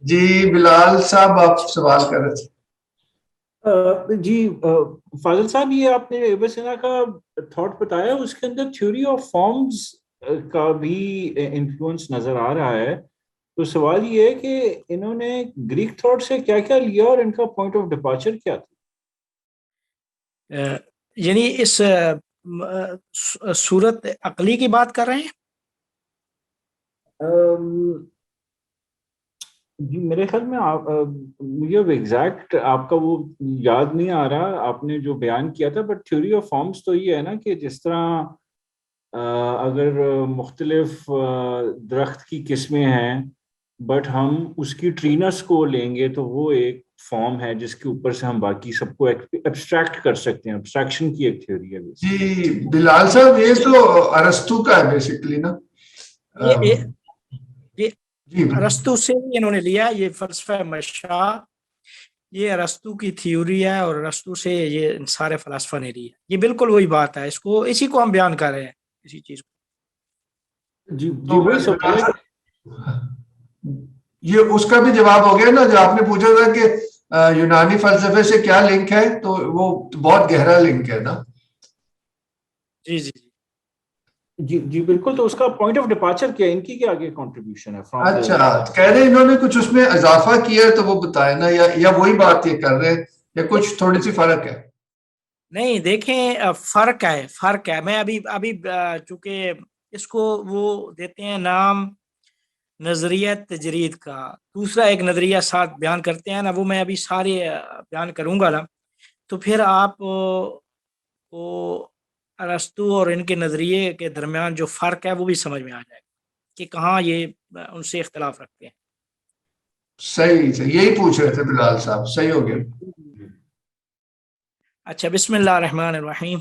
جی بلال صاحب آپ سوال کر رہے تھے. جی فاضل صاحب، یہ آپ نے ابن سینا کا تھاٹ بتایا، اس کے اندر تھیوری آف فارمز کا بھی انفلوئنس نظر آ رہا ہے. تو سوال یہ ہے کہ انہوں نے گریک تھاٹ سے کیا کیا لیا اور ان کا پوائنٹ آف ڈپارچر کیا تھا؟ یعنی اس صورت عقلی کی بات کر رہے ہیں؟ جی میرے خیال میں مجھے ایگزیکٹ آپ کا وہ یاد نہیں آ رہا آپ نے جو بیان کیا تھا، بٹ تھیوری آف فارمز تو یہ ہے نا کہ جس طرح اگر مختلف درخت کی قسمیں ہیں بٹ ہم اس کی ٹرینس کو لیں گے تو وہ ایک فارم ہے جس کے اوپر سے ہم باقی سب کو ایبسٹریکٹ کر سکتے ہیں. ایبسٹریکشن کی ایک تھیوری ہے. جی بلال صاحب یہ تو ارسطو کا ہے بیسیکلی نا. یہ ارسطو سے انہوں نے لیا، یہ فلسفہ مشاع یہ ارسطو کی تھیوری ہے اور ارسطو سے یہ سارے فلاسفہ نے لیا. یہ بالکل وہی بات ہے، اسی کو ہم بیان کر رہے ہیں، اسی چیز کو. جی وہی سوال ہے. یہ اس کا بھی جواب ہو گیا نا جو آپ نے پوچھا تھا کہ یونانی فلسفے سے کیا لنک ہے، تو وہ بہت گہرا لنک ہے نا. جی جی جی بالکل. تو اس کا پوائنٹ آف ڈپارچر کیا ہے، ان کی کیا آگے کنٹریبیوشن ہے؟ اچھا کہہ رہے انہوں نے کچھ اس میں اضافہ کیا ہے تو وہ بتائے نا، یا وہی بات یہ کر رہے ہیں یا کچھ تھوڑی سی فرق ہے؟ نہیں دیکھیں فرق ہے. میں ابھی چونکہ اس کو وہ دیتے ہیں نام نظریہ تجرید کا، دوسرا ایک نظریہ ساتھ بیان کرتے ہیں نا، وہ میں ابھی سارے بیان کروں گا نا، تو پھر آپ کو ارسطو اور ان کے نظریے کے درمیان جو فرق ہے وہ بھی سمجھ میں آ جائے گا کہ کہاں یہ ان سے اختلاف رکھتے ہیں. صحیح یہی پوچھ رہے تھے بلال صاحب، صحیح ہو گیا. اچھا بسم اللہ الرحمن الرحیم.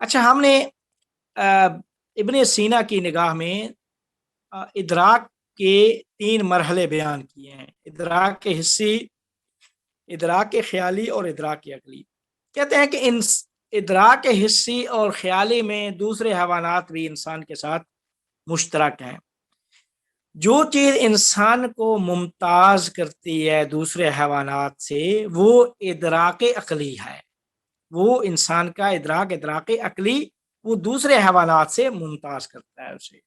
اچھا ہم نے ابن سینا کی نگاہ میں ادراک کے 3 مرحلے بیان کیے ہیں: ادراک حسی، ادراک خیالی اور ادراک عقلی. کہتے ہیں کہ ادراک حسی اور خیالی میں دوسرے حیوانات بھی انسان کے ساتھ مشترک ہیں. جو چیز انسان کو ممتاز کرتی ہے دوسرے حیوانات سے وہ ادراک عقلی ہے. وہ انسان کا ادراک عقلی وہ دوسرے حیوانات سے ممتاز کرتا ہے اسے.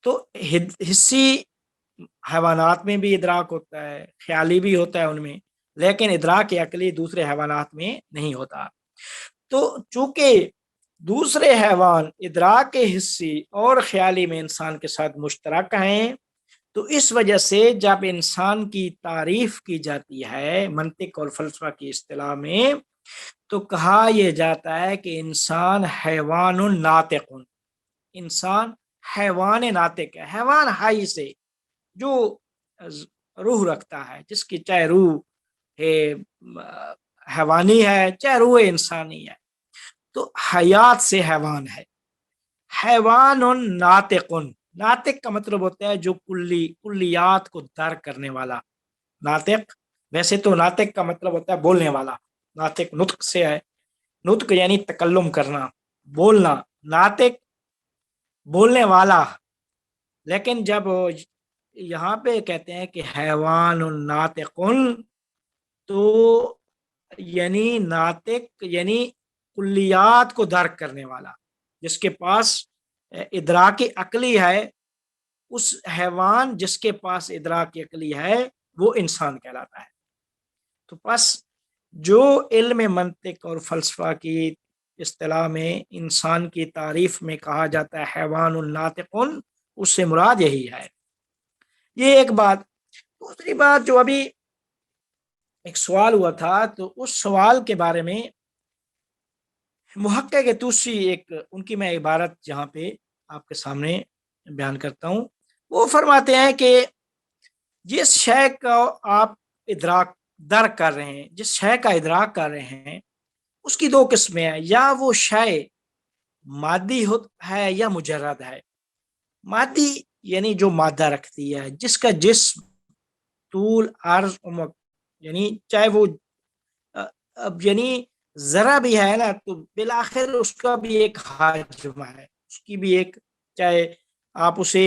تو حسی حیوانات میں بھی ادراک ہوتا ہے، خیالی بھی ہوتا ہے ان میں، لیکن ادراک عقلی دوسرے حیوانات میں نہیں ہوتا. تو چونکہ دوسرے حیوان ادراک حسی اور خیالی میں انسان کے ساتھ مشترک ہیں، تو اس وجہ سے جب انسان کی تعریف کی جاتی ہے منطق اور فلسفہ کی اصطلاح میں، تو کہا یہ جاتا ہے کہ انسان حیوان ناطق، انسان حیوان ناطق ہے. حیوان ہائی سے جو روح رکھتا ہے، جس کی چاہے روح حیوانی ہے چاہے روح انسانی ہے، تو حیات سے حیوان ہے. حیوان ناطق، ناطق کا مطلب ہوتا ہے جو کلیات کو درک کرنے والا. ناطق ویسے تو ناطق کا مطلب ہوتا ہے بولنے والا، ناطق نطق سے ہے، نطق یعنی تکلم کرنا، بولنا، ناطق بولنے والا. لیکن جب یہاں پہ کہتے ہیں کہ حیوان ناطق، تو یعنی ناطق یعنی کلیات کو درک کرنے والا، جس کے پاس ادراک عقلی ہے. اس حیوان جس کے پاس ادراک عقلی ہے وہ انسان کہلاتا ہے. تو پس جو علم منطق اور فلسفہ کی اصطلاح میں انسان کی تعریف میں کہا جاتا ہے حیوان الناطق، اس سے مراد یہی ہے. یہ ایک بات. دوسری بات جو ابھی ایک سوال ہوا تھا، تو اس سوال کے بارے میں محقق طوسی ایک ان کی میں عبارت جہاں پہ آپ کے سامنے بیان کرتا ہوں. وہ فرماتے ہیں کہ جس شے کا آپ درک کر رہے ہیں، جس شے کا ادراک کر رہے ہیں، اس کی 2 قسمیں ہیں. یا وہ شے مادی ہے یا مجرد ہے. مادی یعنی جو مادہ رکھتی ہے، جس کا جسم، طول، عرض، عمق، یعنی چاہے وہ یعنی ذرا بھی ہے نا، تو بالآخر اس کا بھی ایک حجم ہے، اس کی بھی ایک، چاہے آپ اسے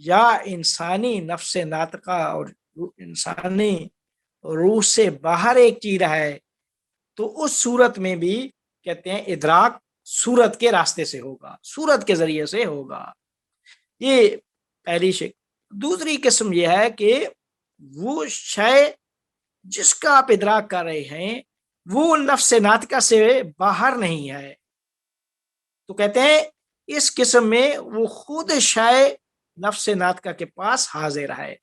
یا انسانی نفس ناطقہ اور انسانی روح سے باہر ایک چیز ہے تو اس صورت میں بھی کہتے ہیں ادراک صورت کے راستے سے ہوگا، صورت کے ذریعے سے ہوگا. یہ پہلی شکل. دوسری قسم یہ ہے کہ وہ شے جس کا آپ ادراک کر رہے ہیں وہ نفس ناطقہ سے باہر نہیں ہے، تو کہتے ہیں اس قسم میں وہ خود شے نفس ناطقہ کے پاس حاضر ہے.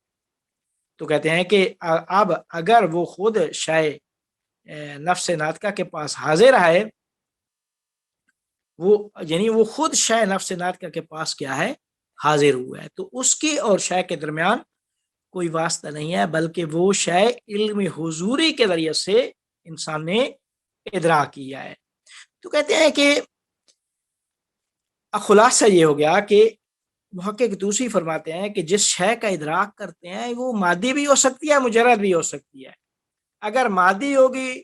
تو کہتے ہیں کہ اب اگر وہ خود شے نفس ناطقہ کے پاس حاضر ہے، وہ یعنی وہ خود شے نفس ناطقہ کے پاس کیا ہے، حاضر ہوا ہے، تو اس کی اور شے کے درمیان کوئی واسطہ نہیں ہے، بلکہ وہ شے علم حضوری کے ذریعے سے انسان نے ادراک کیا ہے. تو کہتے ہیں کہ خلاصہ یہ ہو گیا کہ محقق دوسری فرماتے ہیں کہ جس شے کا ادراک کرتے ہیں وہ مادی بھی ہو سکتی ہے، مجرد بھی ہو سکتی ہے. اگر مادی ہوگی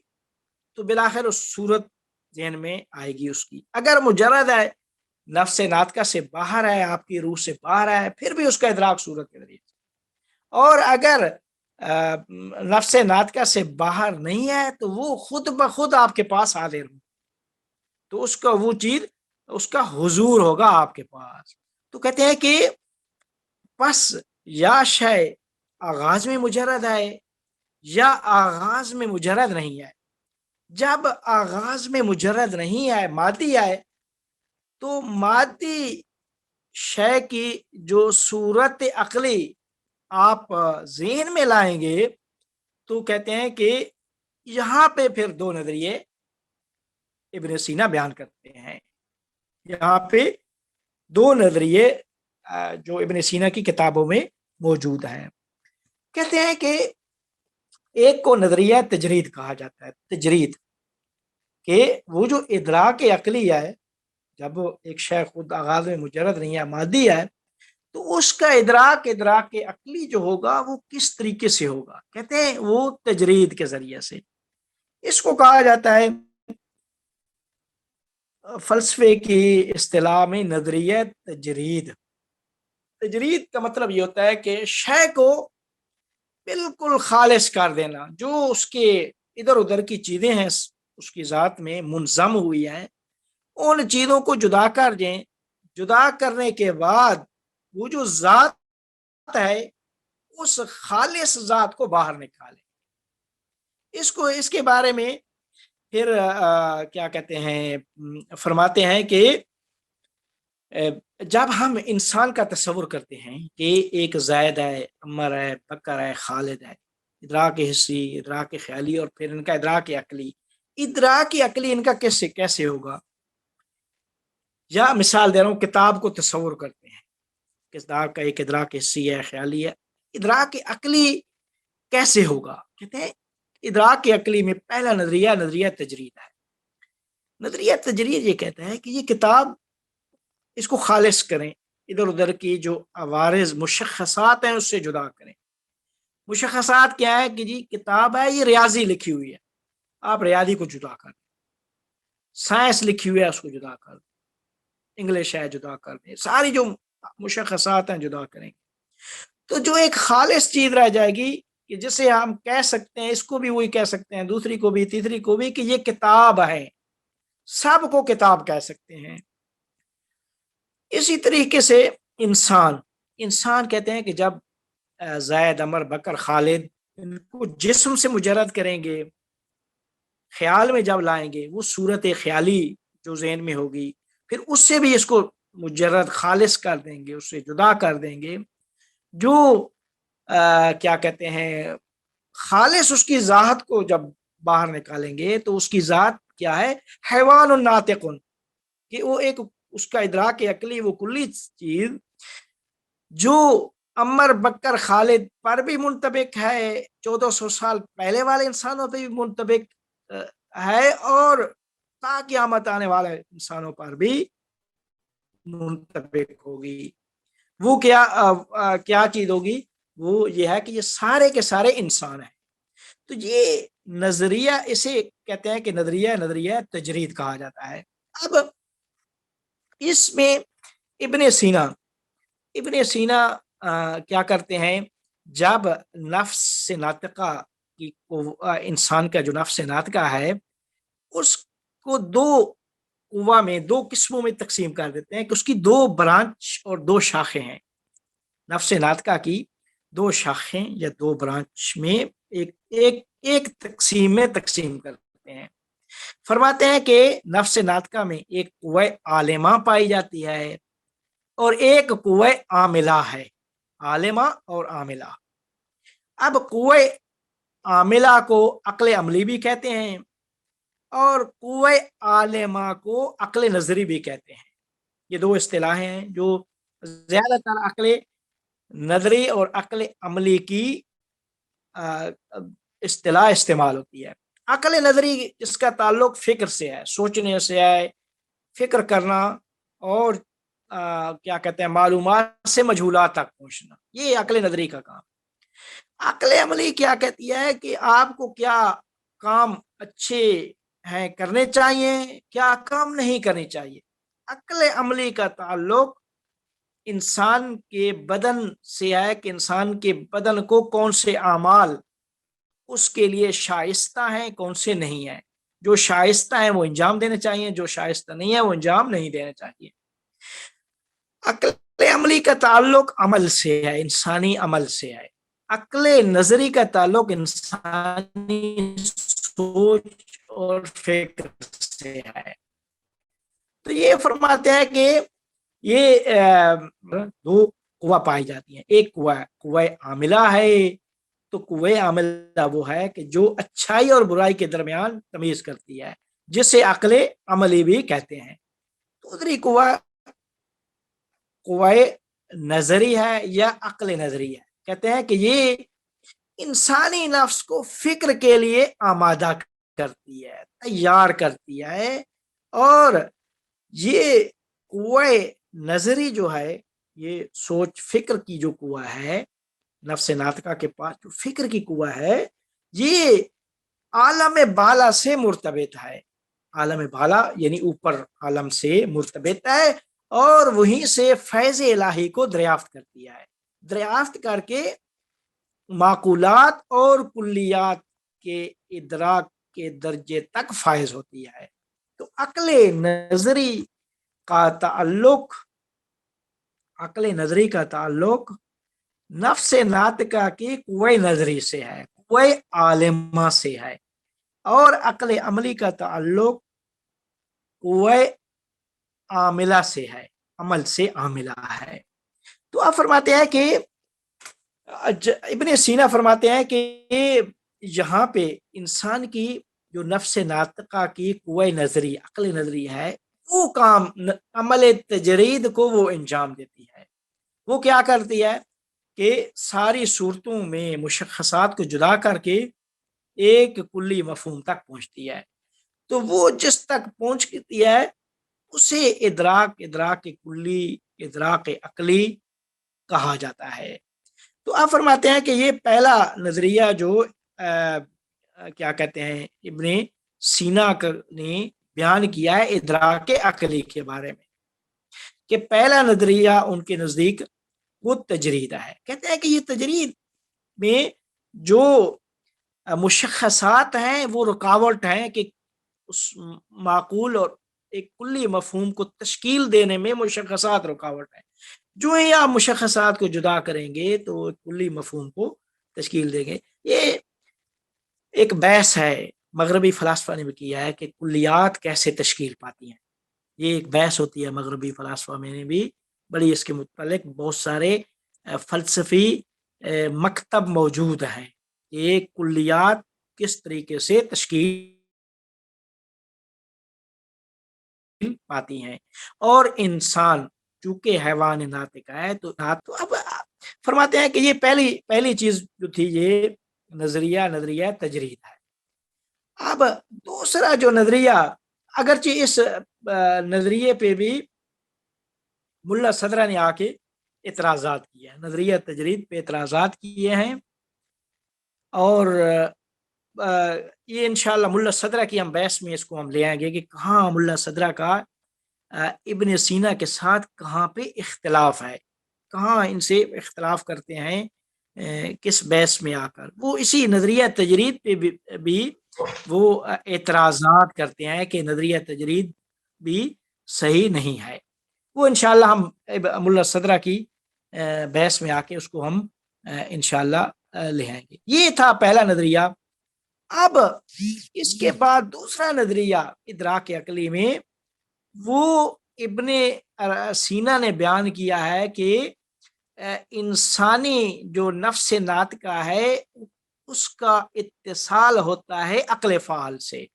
تو بالآخر اس صورت ذہن میں آئے گی اس کی. اگر مجرد ہے، نفس ناطقہ سے باہر ہے، آپ کی روح سے باہر ہے، پھر بھی اس کا ادراک صورت کے ذریعے. اور اگر نفس ناطقہ سے باہر نہیں ہے تو وہ خود بخود آپ کے پاس حاضر ہو، تو اس کا وہ چیز اس کا حضور ہوگا آپ کے پاس. تو کہتے ہیں کہ پس یا شے آغاز میں مجرد ہے یا آغاز میں مجرد نہیں ہے. جب آغاز میں مجرد نہیں ہے، مادی ہے، تو مادی شے کی جو صورت عقلی آپ ذہن میں لائیں گے تو کہتے ہیں کہ یہاں پہ پھر دو نظریے ابن سینا بیان کرتے ہیں. یہاں پہ دو نظریے جو ابن سینا کی کتابوں میں موجود ہیں. کہتے ہیں کہ ایک کو نظریہ تجرید کہا جاتا ہے. تجرید کہ وہ جو ادراک عقلی ہے، جب ایک شے خود آغاز میں مجرد نہیں ہے، مادی ہے، تو اس کا ادراک عقلی جو ہوگا وہ کس طریقے سے ہوگا. کہتے ہیں وہ تجرید کے ذریعے سے. اس کو کہا جاتا ہے فلسفے کی اصطلاح میں نظریہ تجرید. تجرید کا مطلب یہ ہوتا ہے کہ شے کو بالکل خالص کر دینا، جو اس کے ادھر ادھر کی چیزیں ہیں اس کی ذات میں منظم ہوئی ہیں، ان چیزوں کو جدا کر دیں. جدا کرنے کے بعد وہ جو ذات ہے اس خالص ذات کو باہر نکالیں. اس کے بارے میں پھر کیا کہتے ہیں، فرماتے ہیں کہ جب ہم انسان کا تصور کرتے ہیں کہ ایک زید ہے، عمر ہے، بکر ہے، خالد ہے، ادراک حسی، ادراک خیالی، اور پھر ان کا ادراک عقلی. ادراک عقلی ان کا کیسے ہوگا؟ یا مثال دے رہا ہوں، کتاب کو تصور کرتے ہیں، کتاب کا ایک ادراک حسی ہے، خیالی ہے. ادراک عقلی کیسے ہوگا؟ کہتے ہیں ادراک عقلی میں پہلا نظریہ تجرید ہے. نظریہ تجرید یہ کہتا ہے کہ یہ کتاب، اس کو خالص کریں، ادھر ادھر کی جو عوارض مشخصات ہیں اس سے جدا کریں. مشخصات کیا ہے کہ جی کتاب ہے، یہ ریاضی لکھی ہوئی ہے، آپ ریاضی کو جدا کر دیں. سائنس لکھی ہوئی ہے، اس کو جدا کر دیں. انگلش ہے، جدا کر دیں. ساری جو مشخصات ہیں جدا کریں. تو جو ایک خالص چیز رہ جائے گی کہ جسے ہم کہہ سکتے ہیں، اس کو بھی وہی کہہ سکتے ہیں، دوسری کو بھی، تیسری کو بھی، کہ یہ کتاب ہے. سب کو کتاب کہہ سکتے ہیں. اسی طریقے سے انسان کہتے ہیں کہ جب زید، عمر، بکر، خالد ان کو جسم سے مجرد کریں گے، خیال میں جب لائیں گے، وہ صورت خیالی جو ذہن میں ہوگی، پھر اس سے بھی اس کو مجرد خالص کر دیں گے، اس سے جدا کر دیں گے. جو کیا کہتے ہیں، خالص اس کی ذات کو جب باہر نکالیں گے تو اس کی ذات کیا ہے؟ حیوان ناطق، کہ وہ ایک اس کا ادراک عقلی، وہ کلی چیز جو عمر، بکر، خالد پر بھی منطبق ہے، 1400 سال پہلے والے انسانوں پہ بھی منطبق ہے، اور تا قیامت آنے والے انسانوں پر بھی منطبق ہوگی. وہ کیا چیز ہوگی؟ وہ یہ ہے کہ یہ سارے کے سارے انسان ہیں. تو یہ نظریہ، اسے کہتے ہیں کہ نظریہ تجرید کہا جاتا ہے. اب اس میں ابن سینا کیا کرتے ہیں، جب نفس ناطقہ کی انسان کا جو نفس ناطقہ ہے اس کو دو قوا میں، دو قسموں میں تقسیم کر دیتے ہیں کہ اس کی دو برانچ اور دو شاخیں ہیں. نفس ناطقہ کی دو شاخیں یا دو برانچ میں ایک تقسیم میں تقسیم کرتے ہیں. فرماتے ہیں کہ نفس ناطقہ میں ایک قوہ عالمہ پائی جاتی ہے اور ایک قوہ عاملہ ہے، عالمہ اور عاملہ. اب قوہ عاملہ کو عقل عملی بھی کہتے ہیں اور قوہ عالمہ کو عقل نظری بھی کہتے ہیں. یہ دو اصطلاحیں ہیں جو زیادہ تر عقل نظری اور عقل عملی کی اصطلاح استعمال ہوتی ہے. عقل نظری اس کا تعلق فکر سے ہے، سوچنے سے ہے، فکر کرنا اور کیا کہتے ہیں معلومات سے مجہولات تک پہنچنا، یہ عقل نظری کا کام. عقل عملی کیا کہتی ہے کہ آپ کو کیا کام اچھے ہیں کرنے چاہیے، کیا کام نہیں کرنے چاہیے. عقل عملی کا تعلق انسان کے بدن سے ہے کہ انسان کے بدن کو کون سے اعمال اس کے لیے شائستہ ہیں، کون سے نہیں ہیں. جو شائستہ ہیں وہ انجام دینے چاہیے، جو شائستہ نہیں ہے وہ انجام نہیں دینے چاہیے. عقل عملی کا تعلق عمل سے ہے، انسانی عمل سے ہے. عقل نظری کا تعلق انسانی سوچ اور فکر سے ہے. تو یہ فرماتے ہیں کہ یہ دو قوہ پائی جاتی ہیں. ایک قوہ عاملہ ہے، تو قوہ عاملہ وہ ہے کہ جو اچھائی اور برائی کے درمیان تمیز کرتی ہے، جسے عقل عملی بھی کہتے ہیں. دوسری قوہ نظری ہے یا عقل نظری ہے. کہتے ہیں کہ یہ انسانی نفس کو فکر کے لیے آمادہ کرتی ہے، تیار کرتی ہے. اور یہ قوہ نظری جو ہے، یہ سوچ فکر کی جو قوہ ہے، نفس ناطقہ کے پاس جو فکر کی قوہ ہے، یہ عالم بالا سے مرتبط ہے. عالم بالا یعنی اوپر عالم سے مرتبط ہے اور وہیں سے فیض الہی کو دریافت کرتی ہے. دریافت کر کے معقولات اور کلیات کے ادراک کے درجے تک فائز ہوتی ہے. تو عقل نظری کا تعلق نفس ناطقہ کی قوہ نظری سے ہے، قوہ عالمہ سے ہے. اور عقل عملی کا تعلق قوہ عاملہ سے ہے، عمل سے عاملہ ہے. تو آپ فرماتے ہیں کہ ابن سینا فرماتے ہیں کہ یہاں پہ انسان کی جو نفس ناطقہ کی قوہ نظری، عقل نظری ہے، وہ کام عمل تجرید کو وہ انجام دیتی ہے. وہ کیا کرتی ہے کہ ساری صورتوں میں مشخصات کو جدا کر کے ایک کلی مفہوم تک پہنچتی ہے. تو وہ جس تک پہنچتی ہے اسے ادراک کلی، ادراک عقلی کہا جاتا ہے. تو آپ فرماتے ہیں کہ یہ پہلا نظریہ جو کیا کہتے ہیں ابن سینا نے بیان کیا ہے ادراک عقلی کے بارے میں، کہ پہلا نظریہ ان کے نزدیک وہ تجرید ہے. کہتے ہیں کہ یہ تجرید میں جو مشخصات ہیں وہ رکاوٹ ہیں کہ اس معقول اور ایک کلی مفہوم کو تشکیل دینے میں مشخصات رکاوٹ ہے. جو ہی آپ مشخصات کو جدا کریں گے تو کلی مفہوم کو تشکیل دیں گے. یہ ایک بحث ہے، مغربی فلاسفہ نے بھی کیا ہے کہ کلیات کیسے تشکیل پاتی ہیں. یہ ایک بحث ہوتی ہے مغربی فلاسفہ میں نے بھی بڑی، اس کے متعلق بہت سارے فلسفی مکتب موجود ہیں. یہ کلیات کس طریقے سے تشکیل پاتی ہیں، اور انسان چونکہ حیوان ناطق ہے تو اب فرماتے ہیں کہ یہ پہلی چیز جو تھی یہ نظریہ تجرید ہے. اب دوسرا جو نظریہ، اگرچہ اس نظریے پہ بھی ملا صدرہ نے آ کے اعتراضات کیے ہیں، نظریہ تجرید پہ اعتراضات کیے ہیں. اور یہ انشاءاللہ ملا صدرہ کی ہم بحث میں اس کو ہم لے آئیں گے کہ کہاں ملا صدرہ کا ابن سینا کے ساتھ کہاں پہ اختلاف ہے، کہاں ان سے اختلاف کرتے ہیں کس بیس میں آ کر، وہ اسی نظریہ تجرید پہ بھی وہ اعتراضات کرتے ہیں کہ نظریہ تجرید بھی صحیح نہیں ہے. وہ انشاءاللہ ہم ملا صدرہ کی بحث میں آ کے اس کو ہم انشاءاللہ لے آئیں گے. یہ تھا پہلا نظریہ. اب اس کے بعد دوسرا نظریہ ادراک عقلی میں وہ ابن سینا نے بیان کیا ہے کہ انسانی جو نفس ناطقہ ہے اس کا اتصال ہوتا ہے عقل فعال سے.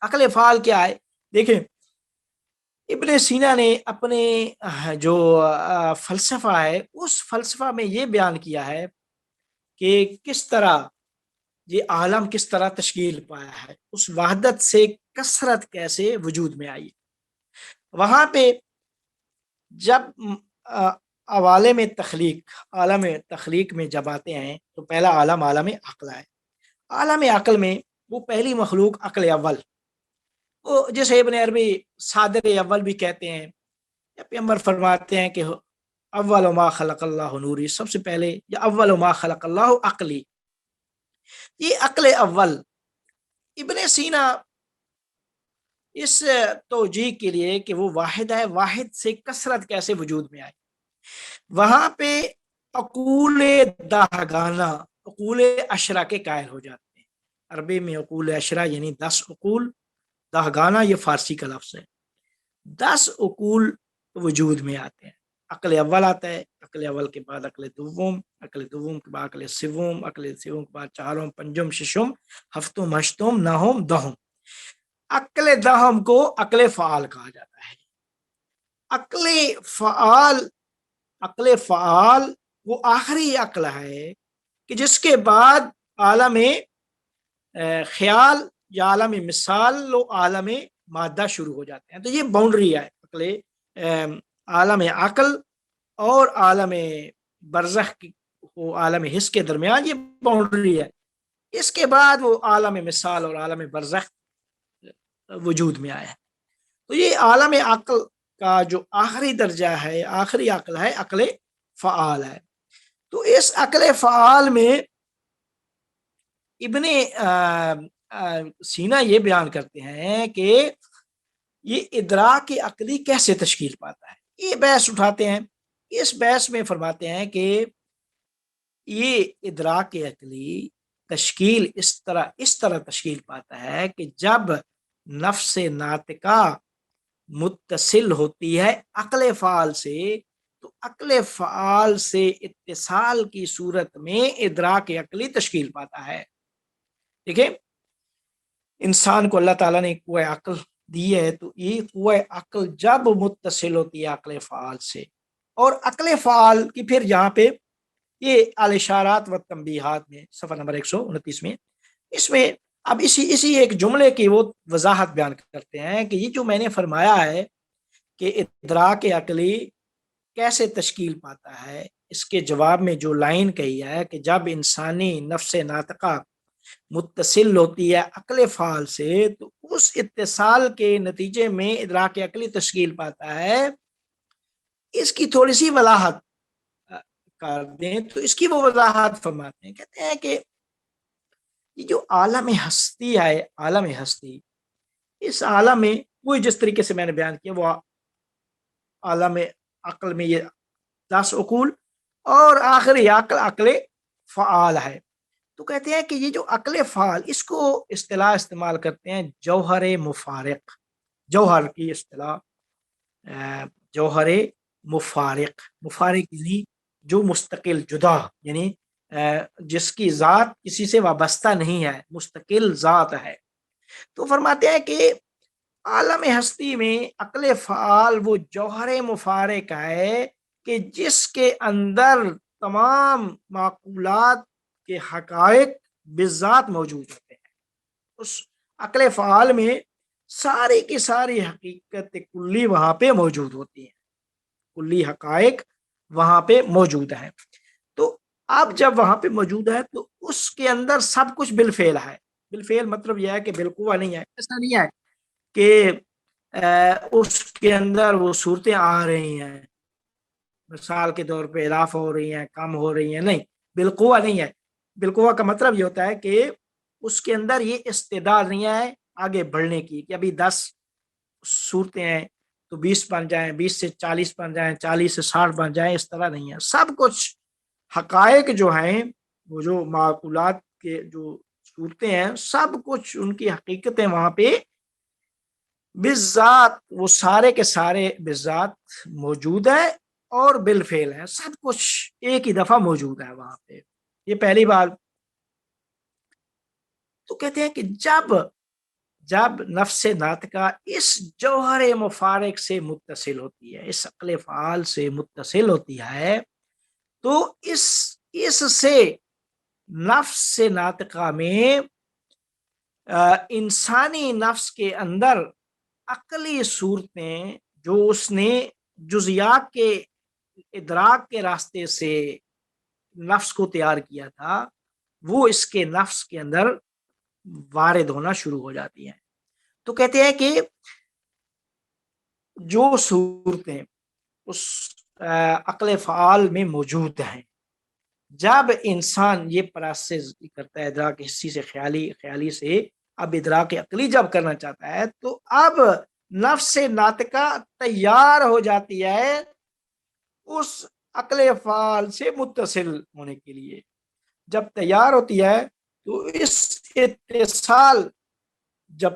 عقل فعال کیا ہے؟ دیکھیں ابن سینا نے اپنے جو فلسفہ ہے اس فلسفہ میں یہ بیان کیا ہے کہ کس طرح یہ عالم کس طرح تشکیل پایا ہے، اس وحدت سے کثرت کیسے وجود میں آئی. وہاں پہ جب عوالم عالم تخلیق میں جب آتے ہیں تو پہلا عالم عقل ہے. عالم عقل میں وہ پہلی مخلوق عقل اول، وہ جسے ابن عربی صادر اول بھی کہتے ہیں. پیغمبر فرماتے ہیں کہ اول ما خلق اللہ نوری، سب سے پہلے یا اول ما خلق اللہ عقلی. یہ عقل اول ابن سینا اس توجیہ کے لیے کہ وہ واحد ہے، واحد سے کثرت کیسے وجود میں آئی. وہاں پہ عقول دہگانہ، عقول عشرہ کے قائل ہو جاتے ہیں. عربی میں عقول عشرہ یعنی 10 عقول، دہگانہ یہ فارسی کا لفظ ہے. 10 عقول وجود میں آتے ہیں. عقل اول آتا ہے، عقل اول کے بعد عقل دوم، عقل دوم کے بعد عقل سوم، عقل سوم کے بعد چہارم، پنجم، ششم، ہفتم، ہشتم، نہم، دہم. عقل دہم کو عقل فعال کہا جاتا ہے. عقل فعال وہ آخری عقل ہے کہ جس کے بعد عالم خیال یا عالم مثال و عالم مادہ شروع ہو جاتے ہیں. تو یہ باؤنڈری ہے عقل عالم عقل اور عالم برزخ و عالم حس کے درمیان، یہ باؤنڈری ہے. اس کے بعد وہ عالم مثال اور عالم برزخ وجود میں آیا ہے. تو یہ عالم عقل کا جو آخری درجہ ہے، آخری عقل ہے، عقل فعال ہے. تو اس عقل فعال میں ابن سینا یہ بیان کرتے ہیں کہ یہ ادراک عقلی کیسے تشکیل پاتا ہے. یہ بحث اٹھاتے ہیں. اس بحث میں فرماتے ہیں کہ یہ ادراک عقلی تشکیل اس طرح تشکیل پاتا ہے کہ جب نفس ناطقہ متصل ہوتی ہے عقل فعال سے تو عقل فعال سے اتصال کی صورت میں ادراک عقلی تشکیل پاتا ہے. دیکھیں انسان کو اللہ تعالیٰ نے قوہ عقل دی ہے، تو یہ قوہ عقل جب متصل ہوتی ہے عقل فعال سے، اور عقل فعال کی پھر یہاں پہ یہ الاشارات و تنبیہات میں صفحہ نمبر 129 میں اس میں اب اسی ایک جملے کی وہ وضاحت بیان کرتے ہیں کہ یہ جو میں نے فرمایا ہے کہ ادراک عقلی کیسے تشکیل پاتا ہے، اس کے جواب میں جو لائن کہی ہے کہ جب انسانی نفس ناطقہ متصل ہوتی ہے عقل فعال سے تو اس اتصال کے نتیجے میں ادراک عقلی تشکیل پاتا ہے. اس کی تھوڑی سی وضاحت کر دیں تو اس کی وہ وضاحت فرماتے ہیں. کہتے ہیں کہ یہ جو عالم ہستی ہے، عالم ہستی، اس عالم میں وہی جس طریقے سے میں نے بیان کیا، وہ عالم عقل میں یہ 10 عقول اور آخری عقل فعال ہے. تو کہتے ہیں کہ یہ جو عقل فعال، اس کو اصطلاح استعمال کرتے ہیں جوہر مفارق. جوہر کی اصطلاح جوہر مفارق یعنی جو مستقل، جدا، یعنی جس کی ذات کسی سے وابستہ نہیں ہے، مستقل ذات ہے. تو فرماتے ہیں کہ عالم ہستی میں عقل فعال وہ جوہر مفارق ہے کہ جس کے اندر تمام معقولات کے حقائق بالذات موجود ہوتے ہیں. اس عقل فعال میں ساری کی ساری حقیقت کلی وہاں پہ موجود ہوتی ہے، کلی حقائق وہاں پہ موجود ہے. تو اب جب وہاں پہ موجود ہے تو اس کے اندر سب کچھ بالفعل ہے. بالفعل مطلب یہ ہے کہ بالقوہ نہیں ہے. ایسا نہیں ہے کہ اس کے اندر وہ صورتیں آ رہی ہیں، مثال کے طور پہ اضافہ ہو رہی ہیں، کم ہو رہی ہیں، نہیں، بالقوہ نہیں ہے. بالقوہ کا مطلب یہ ہوتا ہے کہ اس کے اندر یہ استعداد نہیں ہے آگے بڑھنے کی کہ ابھی 10 صورتیں ہیں تو 20 بن جائیں، 20 سے 40 بن جائیں، 40 سے 60 بن جائیں. اس طرح نہیں ہے. سب کچھ حقائق جو ہیں، وہ جو معقولات کے جو صورتیں ہیں، سب کچھ ان کی حقیقتیں وہاں پہ بالذات، وہ سارے کے سارے بالذات موجود ہیں اور بالفعل ہیں. سب کچھ ایک ہی دفعہ موجود ہے وہاں پہ. یہ پہلی بات. تو کہتے ہیں کہ جب نفس ناطقہ اس جوہر مفارق سے متصل ہوتی ہے، اس عقل فعال سے متصل ہوتی ہے، تو اس سے نفس ناطقہ میں انسانی نفس کے اندر عقلی صورتیں جو اس نے جزیات کے ادراک کے راستے سے نفس کو تیار کیا تھا، وہ اس کے نفس کے اندر وارد ہونا شروع ہو جاتی ہیں. تو کہتے ہیں کہ جو صورتیں اس عقل فعال میں موجود ہیں، جب انسان یہ پروسیس کرتا ہے ادراک حسی سے خیالی سے اب ادراک عقلی جب کرنا چاہتا ہے، تو اب نفس ناطقہ تیار ہو جاتی ہے اس عقل فعال سے متصل ہونے کے لیے. جب تیار ہوتی ہے تو اس جب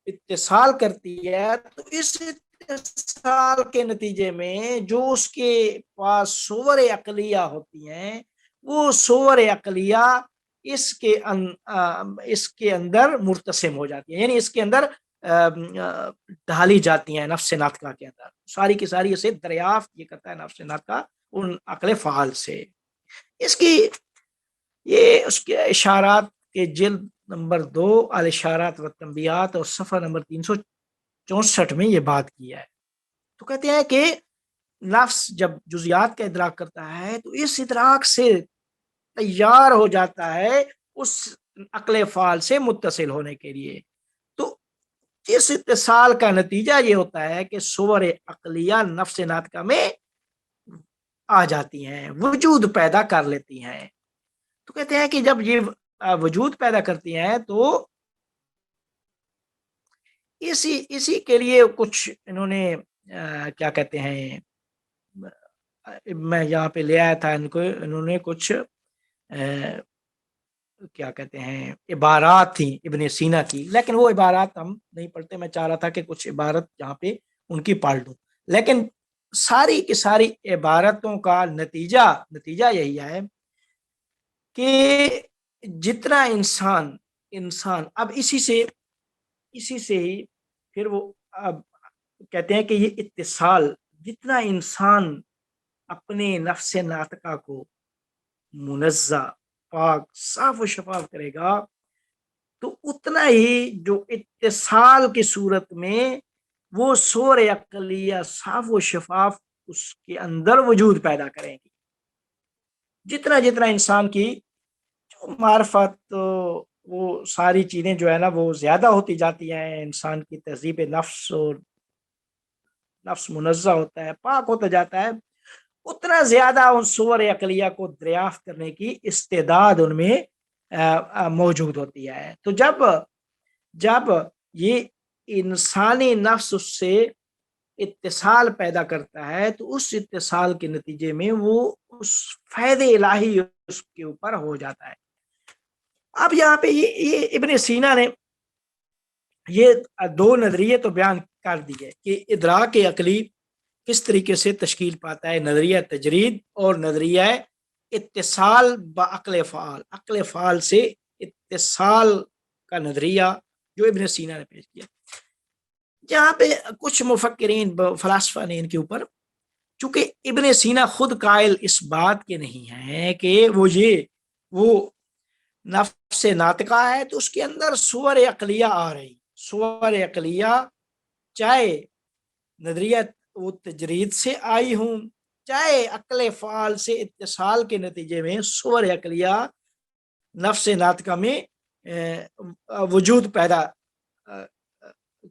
اتصال کرتی ہے تو اس اتصال کے نتیجے میں جو اس کے پاس صور عقلیہ ہوتی ہیں، وہ صور عقلیہ اس کے اندر مرتسم ہو جاتی ہیں، یعنی اس کے اندر ڈھالی جاتی ہیں. نفس ناطقہ کے اندر ساری کی ساری اسے دریافت یہ کرتا ہے نفس ناطقہ ان عقل فعال سے. اس کے اشارات کے جلد نمبر 2 الاشارات و تنبیہات اور صفحہ نمبر 364 میں یہ بات کی ہے. تو کہتے ہیں کہ نفس جب جزیات کا ادراک کرتا ہے تو اس ادراک سے تیار ہو جاتا ہے اس عقل فعال سے متصل ہونے کے لیے. تو اس اتصال کا نتیجہ یہ ہوتا ہے کہ صور عقلیہ نفس ناطقہ میں آ جاتی ہیں، وجود پیدا کر لیتی ہیں. تو کہتے ہیں کہ جب یہ وجود پیدا کرتی ہیں تو اسی کے لیے کچھ انہوں نے کیا کہتے ہیں، میں یہاں پہ لے آیا تھا انہوں نے کچھ کیا کہتے ہیں عبارات تھیں ابن سینا کی، لیکن وہ عبارات ہم نہیں پڑھتے. میں چاہ رہا تھا کہ کچھ عبارت یہاں پہ ان کی پڑھ لوں، لیکن ساری کی ساری عبارتوں کا نتیجہ یہی ہے کہ جتنا انسان اب اسی سے ہی پھر وہ اب کہتے ہیں کہ یہ اتصال جتنا انسان اپنے نفس ناطقہ کو منزہ، پاک، صاف و شفاف کرے گا، تو اتنا ہی جو اتصال کی صورت میں وہ صور عقلیہ صاف و شفاف اس کے اندر وجود پیدا کریں گی. جتنا انسان کی جو معرفت، وہ ساری چیزیں جو ہے نا وہ زیادہ ہوتی جاتی ہیں، انسان کی تہذیب نفس اور نفس منزہ ہوتا ہے، پاک ہوتا جاتا ہے، اتنا زیادہ ان صور عقلیہ کو دریافت کرنے کی استعداد ان میں موجود ہوتی ہے. تو جب یہ انسانی نفس اس سے اتصال پیدا کرتا ہے تو اس اتصال کے نتیجے میں وہ اس فیض الہی اس کے اوپر ہو جاتا ہے. اب یہاں پہ یہ ابن سینا نے یہ 2 نظریے تو بیان کر دیے کہ ادراک عقلی کس طریقے سے تشکیل پاتا ہے، نظریہ تجرید اور نظریہ اتصال بعقل فعال، عقل فعال سے اتصال کا نظریہ جو ابن سینا نے پیش کیا. جہاں پہ کچھ مفکرین فلاسفہ نے ان کے اوپر، چونکہ ابن سینا خود قائل اس بات کے نہیں ہیں کہ وہ نفس ناطقہ ہے تو اس کے اندر صور عقلیہ آ رہی، صور عقلیہ چاہے نظریہ وہ تجرید سے آئی ہوں، چاہے عقل فعال سے اتصال کے نتیجے میں صور عقلیہ نفس ناطقہ میں وجود پیدا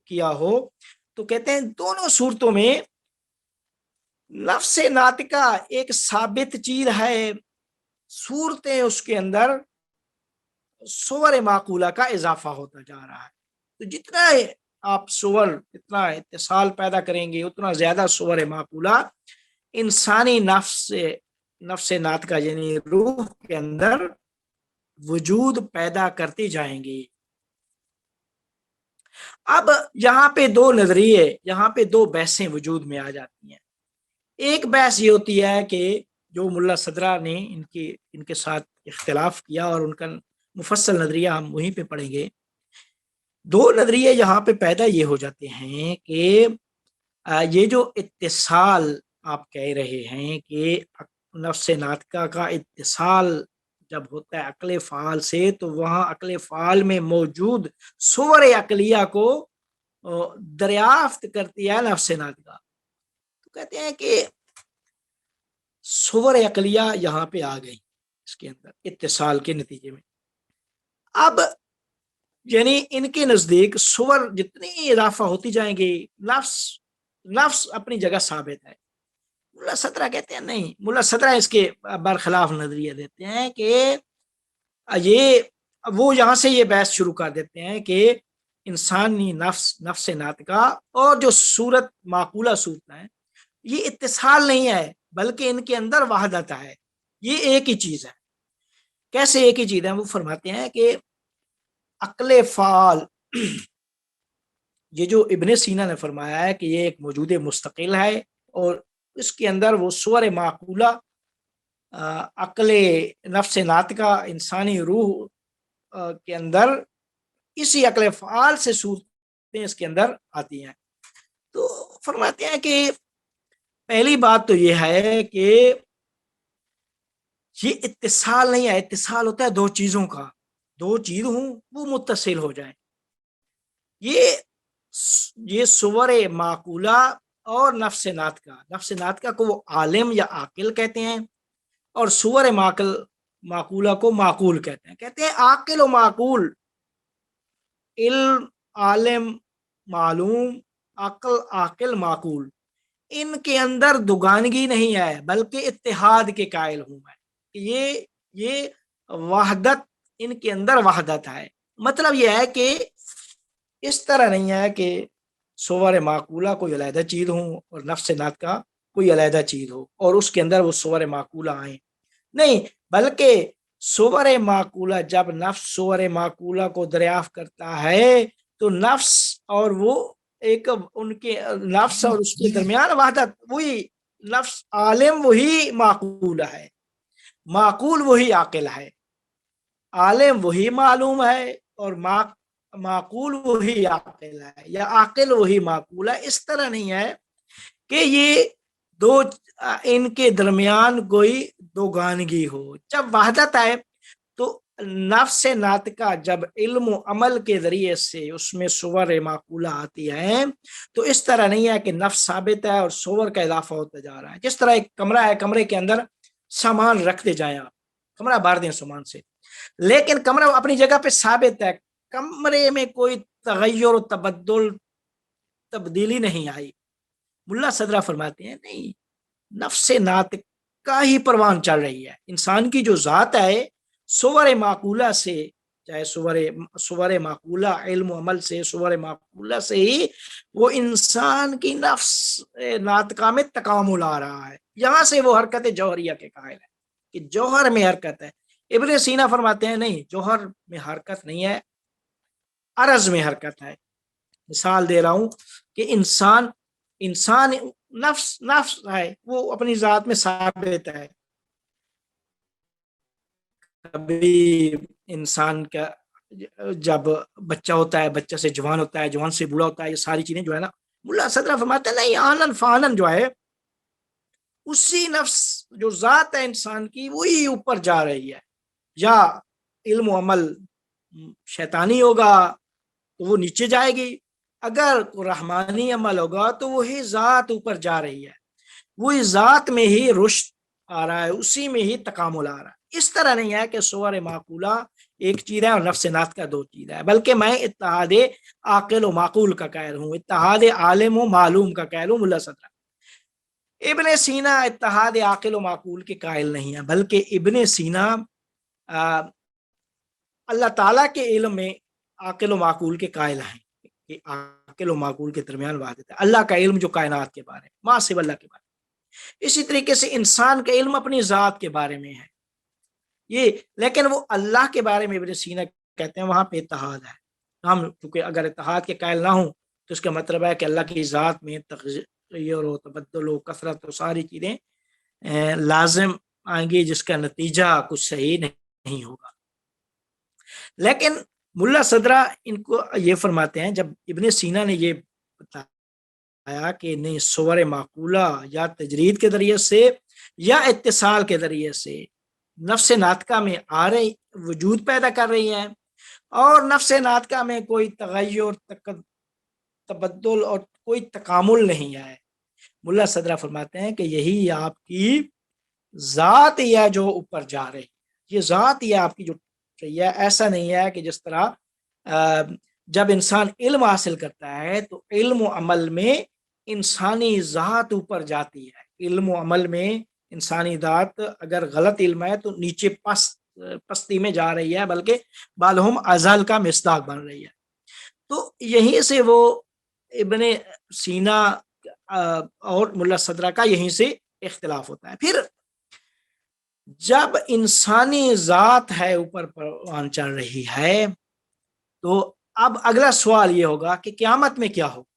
کیا ہو. تو کہتے ہیں دونوں صورتوں میں نفس ناطقہ ایک ثابت چیز ہے، صورتیں اس کے اندر صور معقولہ کا اضافہ ہوتا جا رہا ہے. تو جتنا آپ صور، اتنا اتصال پیدا کریں گے، اتنا زیادہ صور معقولہ انسانی نفس ناطقہ یعنی روح کے اندر وجود پیدا کرتی جائیں گی. اب یہاں پہ دو نظریے، یہاں پہ دو بحثیں وجود میں آ جاتی ہیں. ایک بحث یہ ہوتی ہے کہ جو ملا صدرہ نے ان کے ساتھ اختلاف کیا اور ان کا مفصل نظریہ ہم وہیں پہ پڑھیں گے. دو نظریے یہاں پہ پیدا یہ ہو جاتے ہیں کہ یہ جو اتصال آپ کہہ رہے ہیں کہ نفس ناطقہ کا اتصال جب ہوتا ہے عقل فعال سے، تو وہاں عقل فعال میں موجود صور عقلیہ کو دریافت کرتی ہے نفس ناطقہ. تو کہتے ہیں کہ صور عقلیہ یہاں پہ آ گئی اس کے اندر اتصال کے نتیجے میں. اب یعنی ان کے نزدیک صور جتنی اضافہ ہوتی جائیں گی، نفس اپنی جگہ ثابت ہے. ملا صدرہ کہتے ہیں نہیں، ملا صدرہ اس کے برخلاف نظریہ دیتے ہیں کہ یہ وہ یہاں سے یہ بحث شروع کر دیتے ہیں کہ انسانی نفس ناطقہ اور جو صورت معقولہ صورت ہے، یہ اتصال نہیں ہے بلکہ ان کے اندر وحدت ہے. یہ ایک ہی چیز ہے. کیسے ایک ہی چیز ہے؟ وہ فرماتے ہیں کہ عقل فعال، یہ جو ابن سینا نے فرمایا ہے کہ یہ ایک موجود مستقل ہے اور اس کے اندر وہ صور معقولہ عقل نفس ناطقہ انسانی روح کے اندر اسی عقل فعال سے صورتیں اس کے اندر آتی ہیں. تو فرماتے ہیں کہ پہلی بات تو یہ ہے کہ یہ اتصال نہیں ہے. اتصال ہوتا ہے دو چیزوں کا، دو چیز ہوں وہ متصل ہو جائیں. یہ صور معقولہ اور نفس ناطقہ کو وہ عالم یا عاقل کہتے ہیں اور صور معقولہ کو معقول کہتے ہیں. کہتے ہیں عاقل و معقول، علم عالم معلوم، عاقل معقول، ان کے اندر دوگانگی نہیں ہے بلکہ اتحاد کے قائل ہوں میں. یہ وحدت، ان کے اندر وحدت ہے. مطلب یہ ہے کہ اس طرح نہیں ہے کہ صور معقولہ کوئی علیحدہ چیز ہوں اور نفس ناطقہ کوئی علیحدہ چیز ہو اور اس کے اندر وہ صور معقولہ آئیں. نہیں، بلکہ صور معقولہ، جب نفس صور معقولہ کو دریافت کرتا ہے تو نفس اور وہ ایک ان کے نفس اور اس کے درمیان وحدت، وہی نفس عالم وہی معقول ہے، معقول وہی عاقل ہے، عالم وہی معلوم ہے اور معقول وہی عاقل ہے یا عاقل وہی معقول ہے. اس طرح نہیں ہے کہ یہ دو ان کے درمیان کوئی دوگانگی ہو. جب وحدت ہے تو نفس ناطقہ جب علم و عمل کے ذریعے سے اس میں صور معقولہ آتی ہیں تو اس طرح نہیں ہے کہ نفس ثابت ہے اور صور کا اضافہ ہوتا جا رہا ہے. جس طرح ایک کمرہ ہے، کمرے کے اندر سامان رکھتے جائیں، آپ کمرہ بھر دیں سامان سے، لیکن کمرہ اپنی جگہ پہ ثابت ہے، کمرے میں کوئی تغیر و تبدیلی نہیں آئی. ملا صدرہ فرماتے ہیں نہیں، نفس ناطقہ ہی پروان چل رہی ہے. انسان کی جو ذات ہے صور معقولہ سے، چاہے صور معقولہ علم و عمل سے، صور معقولہ سے ہی وہ انسان کی نفس ناطقہ میں تکامل آ رہا ہے. یہاں سے وہ حرکت جوہریہ کے قائل ہے کہ جوہر میں حرکت ہے. ابن سینا فرماتے ہیں نہیں، جوہر میں حرکت نہیں ہے، عرض میں حرکت ہے. مثال دے رہا ہوں کہ انسان نفس ہے، وہ اپنی ذات میں ثابت ہے. کبھی انسان کا جب بچہ ہوتا ہے، بچہ سے جوان ہوتا ہے، جوان سے بوڑھا ہوتا ہے، یہ ساری چیزیں جو ہے نا، ملا صدرہ فرماتے ہیں نہیں، آنن فانن جو ہے اسی نفس جو ذات ہے انسان کی وہی اوپر جا رہی ہے. یا علم و عمل شیطانی ہوگا تو وہ نیچے جائے گی، اگر رحمانی عمل ہوگا تو وہی ذات اوپر جا رہی ہے، وہی ذات میں ہی رشد آ رہا ہے، اسی میں ہی تکامل آ رہا ہے. اس طرح نہیں ہے کہ صور معقولہ ایک چیز ہے اور نفس ناطقہ دو چیز ہے، بلکہ میں اتحاد عاقل و معقول کا قائل ہوں، اتحاد عالم و معلوم کا قائل ہوں. ملا صدرہ ابن سینا اتحاد عاقل و معقول کے قائل نہیں ہے، بلکہ ابن سینا اللہ تعالیٰ کے علم میں عاقل و معقول کے قائل ہیں کہ عاقل و معقول کے درمیان وحدت ہے، اللہ کا علم جو کائنات کے بارے میں، ما سوا اللہ کے بارے میں۔ اسی طریقے سے انسان کا علم اپنی ذات کے بارے میں ہے یہ، لیکن وہ اللہ کے بارے میں ابن سینا کہتے ہیں وہاں پہ اتحاد ہے۔ ہم چونکہ اگر اتحاد کے قائل نہ ہوں تو اس کا مطلب ہے کہ اللہ کی ذات میں تغیر و تبدل و کثرت و ساری چیزیں لازم آئیں گی، جس کا نتیجہ کچھ صحیح نہیں ہوگا۔ لیکن ملا صدرہ ان کو یہ فرماتے ہیں، جب ابن سینا نے یہ بتایا کہ نہیں صور معقولہ یا تجرید کے ذریعے سے یا اتصال کے ذریعے سے نفس ناطقہ میں آ رہی وجود پیدا کر رہی ہے، اور نفس ناطقہ میں کوئی تغیر تبدل اور کوئی تکامل نہیں ہے، ملا صدرہ فرماتے ہیں کہ یہی آپ کی ذات ہی ہے جو اوپر جا رہی ہے، یہ ذات ہی ہے آپ کی جو رہی ہے۔ ایسا نہیں ہے کہ جس طرح جب انسان علم حاصل کرتا ہے تو علم و عمل میں انسانی ذات اوپر جاتی ہے، علم و عمل میں انسانی ذات اگر غلط علم ہے تو نیچے پستی میں جا رہی ہے، بلکہ بالہم ازل کا مصداق بن رہی ہے۔ تو یہیں سے وہ ابن سینا اور ملا صدرہ کا یہیں سے اختلاف ہوتا ہے۔ پھر جب انسانی ذات ہے اوپر پروان چڑھ رہی ہے تو اب اگلا سوال یہ ہوگا کہ قیامت میں کیا ہوگا؟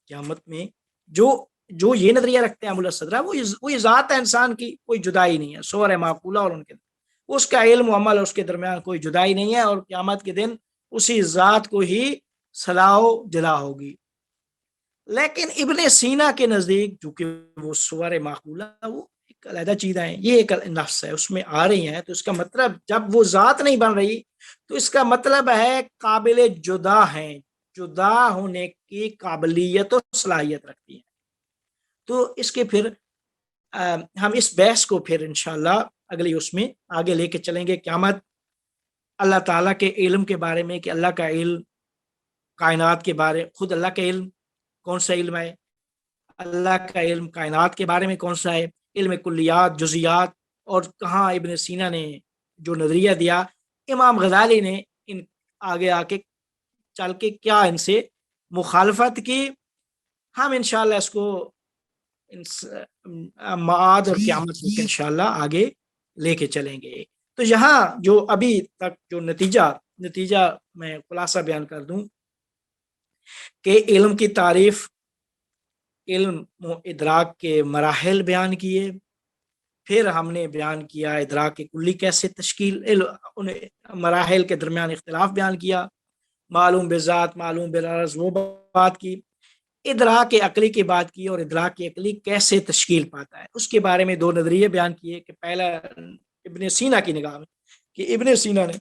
قیامت میں جو یہ نظریہ رکھتے ہیں ملا صدرہ، وہ یہ ذات ہے انسان کی، کوئی جدائی نہیں ہے، صور معقولہ اور ان کے اس کا علم و عمل اس کے درمیان کوئی جدائی نہیں ہے، اور قیامت کے دن اسی ذات کو ہی صلاح و جلا ہوگی۔ لیکن ابن سینا کے نزدیک چونکہ وہ صور معقولہ وہ ایک علیحدہ چیز ہے، یہ ایک نفس ہے، اس میں آ رہی ہیں، تو اس کا مطلب جب وہ ذات نہیں بن رہی تو اس کا مطلب ہے قابل جدا ہیں، جدا ہونے کی قابلیت و صلاحیت رکھتی ہیں۔ تو اس کے پھر ہم اس بحث کو پھر انشاءاللہ اگلی اس میں آگے لے کے چلیں گے، قیامت، اللہ تعالیٰ کے علم کے بارے میں کہ اللہ کا علم کائنات کے بارے، خود اللہ کا علم کون سا علم ہے، اللہ کا علم کائنات کے بارے میں کون سا ہے، علم کلیات جزیات، اور کہاں ابن سینا نے جو نظریہ دیا، امام غزالی نے ان آگے آ کے چل کے کیا ان سے مخالفت کی، ہم انشاءاللہ اس کو معاد اور قیامت میں انشاءاللہ آگے لے کے چلیں گے۔ تو یہاں جو ابھی تک جو نتیجہ میں خلاصہ بیان کر دوں کہ علم کی تعریف، علم و ادراک کے مراحل بیان کیے، پھر ہم نے بیان کیا ادراک کی کلی کیسے تشکیل، ان مراحل کے درمیان اختلاف بیان کیا، معلوم بذات معلوم بالعرض وہ بات کی، ادراک عقلی کی بات کی، اور ادراک عقلی کیسے تشکیل پاتا ہے اس کے بارے میں دو نظریے بیان کیے، کہ پہلا ابن سینا کی نگاہ میں کہ ابن سینا نے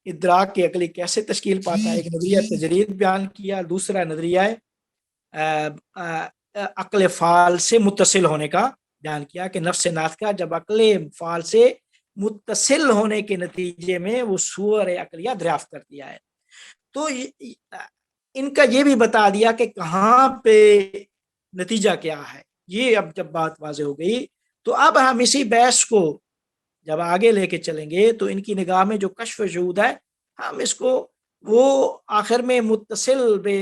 ادراک کی عقلی کیسے تشکیل پاتا ہے، ایک نظریہ تجرید بیان کیا، دوسرا نظریہ عقل فعال سے متصل ہونے کا بیان کیا، کہ نفس ناطقہ جب عقل فعال سے متصل ہونے کے نتیجے میں وہ صور عقلیہ دریافت کرتی ہے۔ تو ان کا یہ بھی بتا دیا کہ کہاں پہ نتیجہ کیا ہے، یہ اب جب بات واضح ہو گئی تو اب ہم اسی بحث کو جب آگے لے کے چلیں گے تو ان کی نگاہ میں جو کشف شہود ہے، ہم اس کو وہ آخر میں متصل بے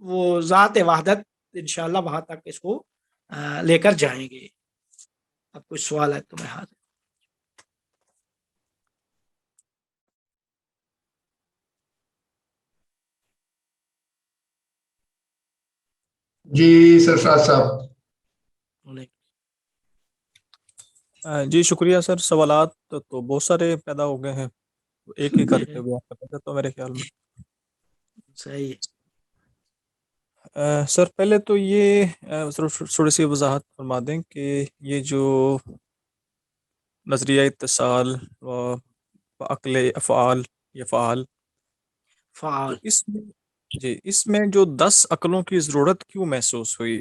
وہ ذات وحدت انشاءاللہ وہاں تک اس کو لے کر جائیں گے۔ اب کوئی سوال ہے تو میں حاضر۔ جی سرفراز صاحب۔ جی شکریہ سر، سوالات تو بہت سارے پیدا ہو گئے ہیں، ایک ہی کرتے ہوئے آپ کا تو میرے خیال میں صحیح۔ سر پہلے تو یہ تھوڑی سی وضاحت فرما دیں کہ یہ جو نظریہ اتصال و عقل افعال یا فعال، اس میں جو 10 عقلوں کی ضرورت کیوں محسوس ہوئی،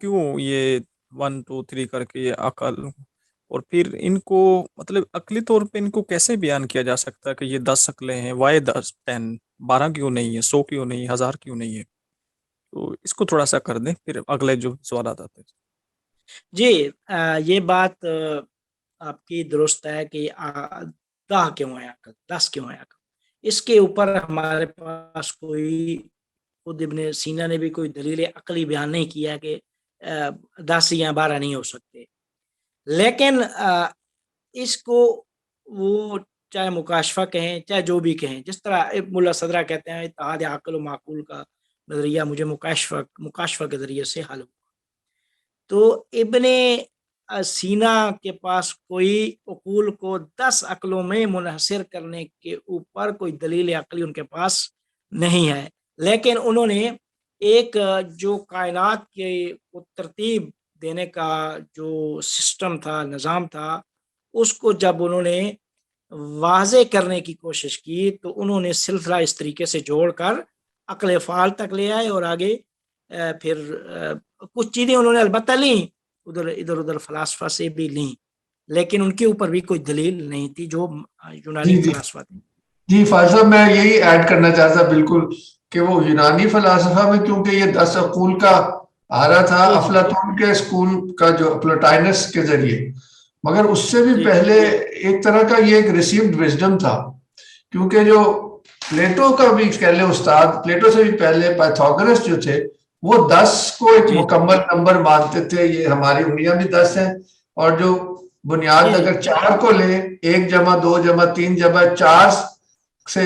کیوں یہ 1 2 3 کر کے یہ عقل، اور پھر ان کو مطلب عقلی طور پہ ان کو کیسے بیان کیا جا سکتا ہے کہ یہ 10 عقلیں ہیں، وائے 10 12 کیوں نہیں ہے، 100 کیوں نہیں، 1000 کیوں نہیں ہے؟ تو اس کو تھوڑا سا کر دیں، پھر اگلے جو سوالات آتے ہیں. جی یہ بات آپ کی درست ہے کہ 10 کیوں ہے عقل، 10 کیوں ہے عقل. اس کے اوپر ہمارے پاس کوئی، خود ابن سینا نے بھی کوئی دلیل عقلی بیان نہیں کیا کہ 10 یا 12 نہیں ہو سکتے. لیکن اس کو وہ چاہے مکاشفہ کہیں چاہے جو بھی کہیں، جس طرح ملا صدرہ کہتے ہیں اتحاد عقل و معقول کا نظریہ مجھے مکاشفہ کے ذریعے سے حل ہوا. تو ابن سینا کے پاس کوئی عقول کو 10 عقلوں میں منحصر کرنے کے اوپر کوئی دلیل عقلی ان کے پاس نہیں ہے. لیکن انہوں نے ایک جو کائنات کے ترتیب دینے کا جو سسٹم تھا، نظام تھا، اس کو جب انہوں نے واضح کرنے کی کوشش کی تو انہوں نے سلسلہ اس طریقے سے جوڑ کر عقل فعال تک لے آئے، اور آگے پھر کچھ چیزیں انہوں نے البتہ لیں، ادھر فلاسفہ سے بھی لیں، لیکن ان کے اوپر بھی کوئی دلیل نہیں تھی جو یونانی فلاسفہ تھے. جی فاضل صاحب، میں یہی ایڈ کرنا چاہتا بالکل کہ وہ یونانی فلاسفہ میں کیونکہ یہ 10 عقول کا آ رہا تھا افلاطون کے اسکول کا جو پلوٹائنس کے ذریعے، مگر اس سے بھی پہلے ایک طرح کا یہ ایک ریسیوڈ وزڈم تھا، کیونکہ جو پلیٹو کا بھی کہہ لیں استاد، پلیٹو سے بھی پہلے پائتھاگورس جو تھے وہ 10 کو ایک مکمل نمبر مانتے تھے، یہ ہماری انگلیاں بھی 10 ہیں، اور جو بنیاد اگر 4 کو لیں 1 جمع 2 جمع 3 جمع 4 سے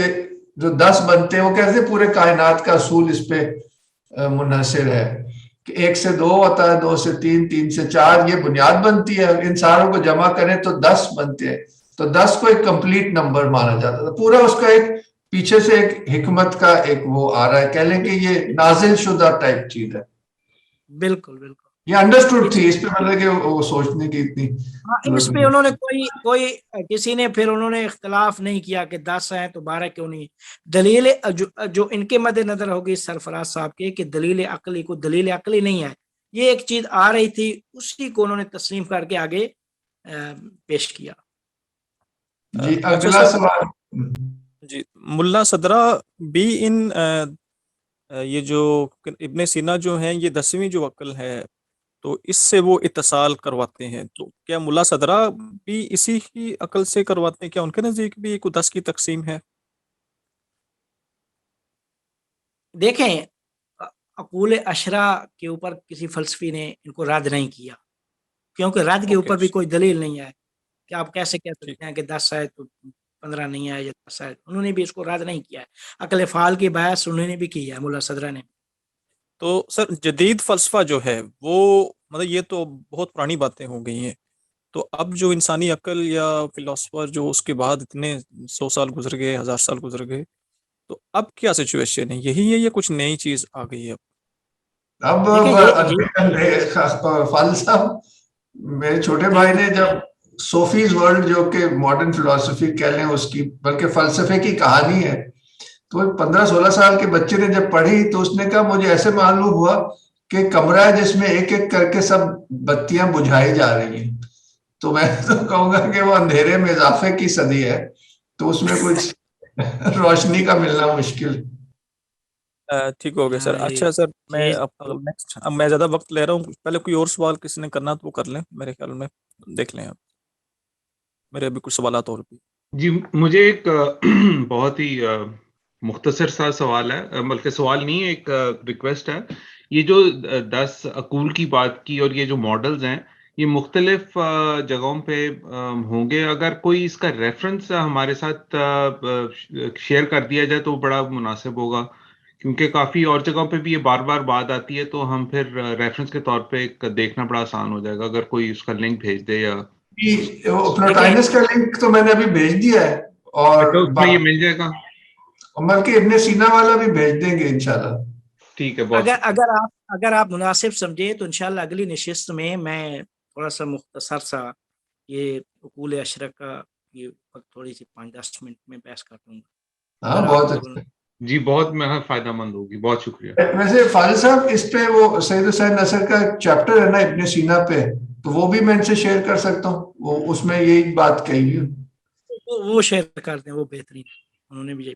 جو 10 بنتے ہیں، وہ کہتے ہیں پورے کائنات کا اصول اس پہ منحصر ہے کہ 1 سے 2 ہوتا ہے، 2 سے 3، 3 سے 4، یہ بنیاد بنتی ہے. ان ساروں کو جمع کریں تو 10 بنتے ہیں، تو 10 کو ایک کمپلیٹ نمبر مانا جاتا تھا. پورا اس کا ایک پیچھے سے ایک حکمت کا ایک وہ آ رہا ہے، کہہ لیں کہ یہ نازل شدہ ٹائپ چیز ہے. بالکل بالکل یہ انڈرسٹوڈ تھی، اس پہ مطلب کہ وہ سوچنے کی اتنی اس پہ انہوں نے کوئی کسی نے پھر انہوں نے اختلاف نہیں کیا کہ 10 ہیں تو 12 کیوں نہیں. دلیل جو ان کے مد نظر ہوگی سرفراز صاحب کے کہ دلیل عقلی کو دلیل عقلی نہیں ہے، یہ ایک چیز آ رہی تھی، اسی کو انہوں نے تسلیم کر کے آگے پیش کیا. جی اگلا سوال. جی ملا صدرہ بھی ان یہ جو ابن سینا جو ہیں یہ 10ویں جو عقل ہے تو اس سے وہ اتصال کرواتے ہیں، تو کیا ملا صدرہ بھی اسی کی عقل سے کرواتے ہیں؟ کیا ان کے نزدیک بھی ایک 10 کی تقسیم ہے؟ دیکھیں عقول اشرا کے اوپر کسی فلسفی نے ان کو رد نہیں کیا، کیونکہ رد کے اوپر بھی کوئی دلیل نہیں ہے کہ آپ کیسے کہہ سکتے ہیں کہ 10 ہے تو 15 نہیں ہے یا 10 ہے. انہوں نے بھی اس کو رد نہیں کیا ہے، عقل فعال کی بحث انہوں نے بھی کی ہے ملا صدرہ نے. تو سر جدید فلسفہ جو ہے وہ مطلب یہ تو بہت پرانی باتیں ہو گئی ہیں، تو اب جو انسانی عقل یا فلسفر جو اس کے بعد اتنے 100 سال گزر گئے، 1000 سال گزر گئے، تو اب کیا سچویشن ہے؟ یہی ہے یا کچھ نئی چیز آ گئی ہے اب فاضل صاحب میرے چھوٹے بھائی نے جب صوفیز ورلڈ جو کہ ماڈرن فلسفی کہہ لیں اس کی بلکہ فلسفے کی کہانی ہے، تو 15-16 سال کے بچے نے جب پڑھی تو اس نے کہا مجھے ایسے معلوم ہوا کہ کمرہ ہے جس میں ایک ایک کر کے سب بتیاں بجھائی جا رہی ہیں. تو میں تو کہوں گا کہ وہ اندھیرے میں اضافے کی صدی ہے، تو اس میں کچھ روشنی کا ملنا مشکل. ٹھیک ہو گیا سر. اچھا سر میں اب میں زیادہ وقت لے رہا ہوں، پہلے کوئی اور سوال کسی نے کرنا تو وہ کر لیں، میرے خیال میں دیکھ لیں. آپ میرے ابھی کچھ سوالات اور بھی. جی مجھے ایک بہت ہی مختصر سا سوال ہے، بلکہ سوال نہیں ہے، ایک ریکویسٹ ہے. یہ جو 10 عقول کی بات کی اور یہ جو ماڈلز ہیں یہ مختلف جگہوں پہ ہوں گے، اگر کوئی اس کا ریفرنس ہمارے ساتھ شیئر کر دیا جائے تو بڑا مناسب ہوگا، کیونکہ کافی اور جگہوں پہ بھی یہ بار بار بات آتی ہے، تو ہم پھر ریفرنس کے طور پہ دیکھنا بڑا آسان ہو جائے گا اگر کوئی اس کا لنک بھیج دے. یا پلوٹائنس کا لنک تو میں نے ابھی بھیج دیا ہے، اور یہ مل جائے گا، بلکہ ابن سینا والا بھی بھیج دیں گے انشاءاللہ. ٹھیک ہے. اگر آپ مناسب سمجھے تو انشاءاللہ اگلی نشست میں تھوڑا سا مختصر سا یہ عقول اشرا کا یہ تھوڑی سی 5-10 منٹ میں بحث کر دوں گا. ہاں بہت اچھا جی، بہت فائدہ مند ہوگی، بہت شکریہ. ویسے فاضل صاحب اس پہ وہ سید حسین نصر کا چیپٹر ہے نا ابن سینا پہ، تو وہ بھی میں ان سے شیئر کر سکتا ہوں، وہ اس میں یہی بات کہی ہے. وہ شیئر کر دیں، وہ بہترین، انہوں نے بھی.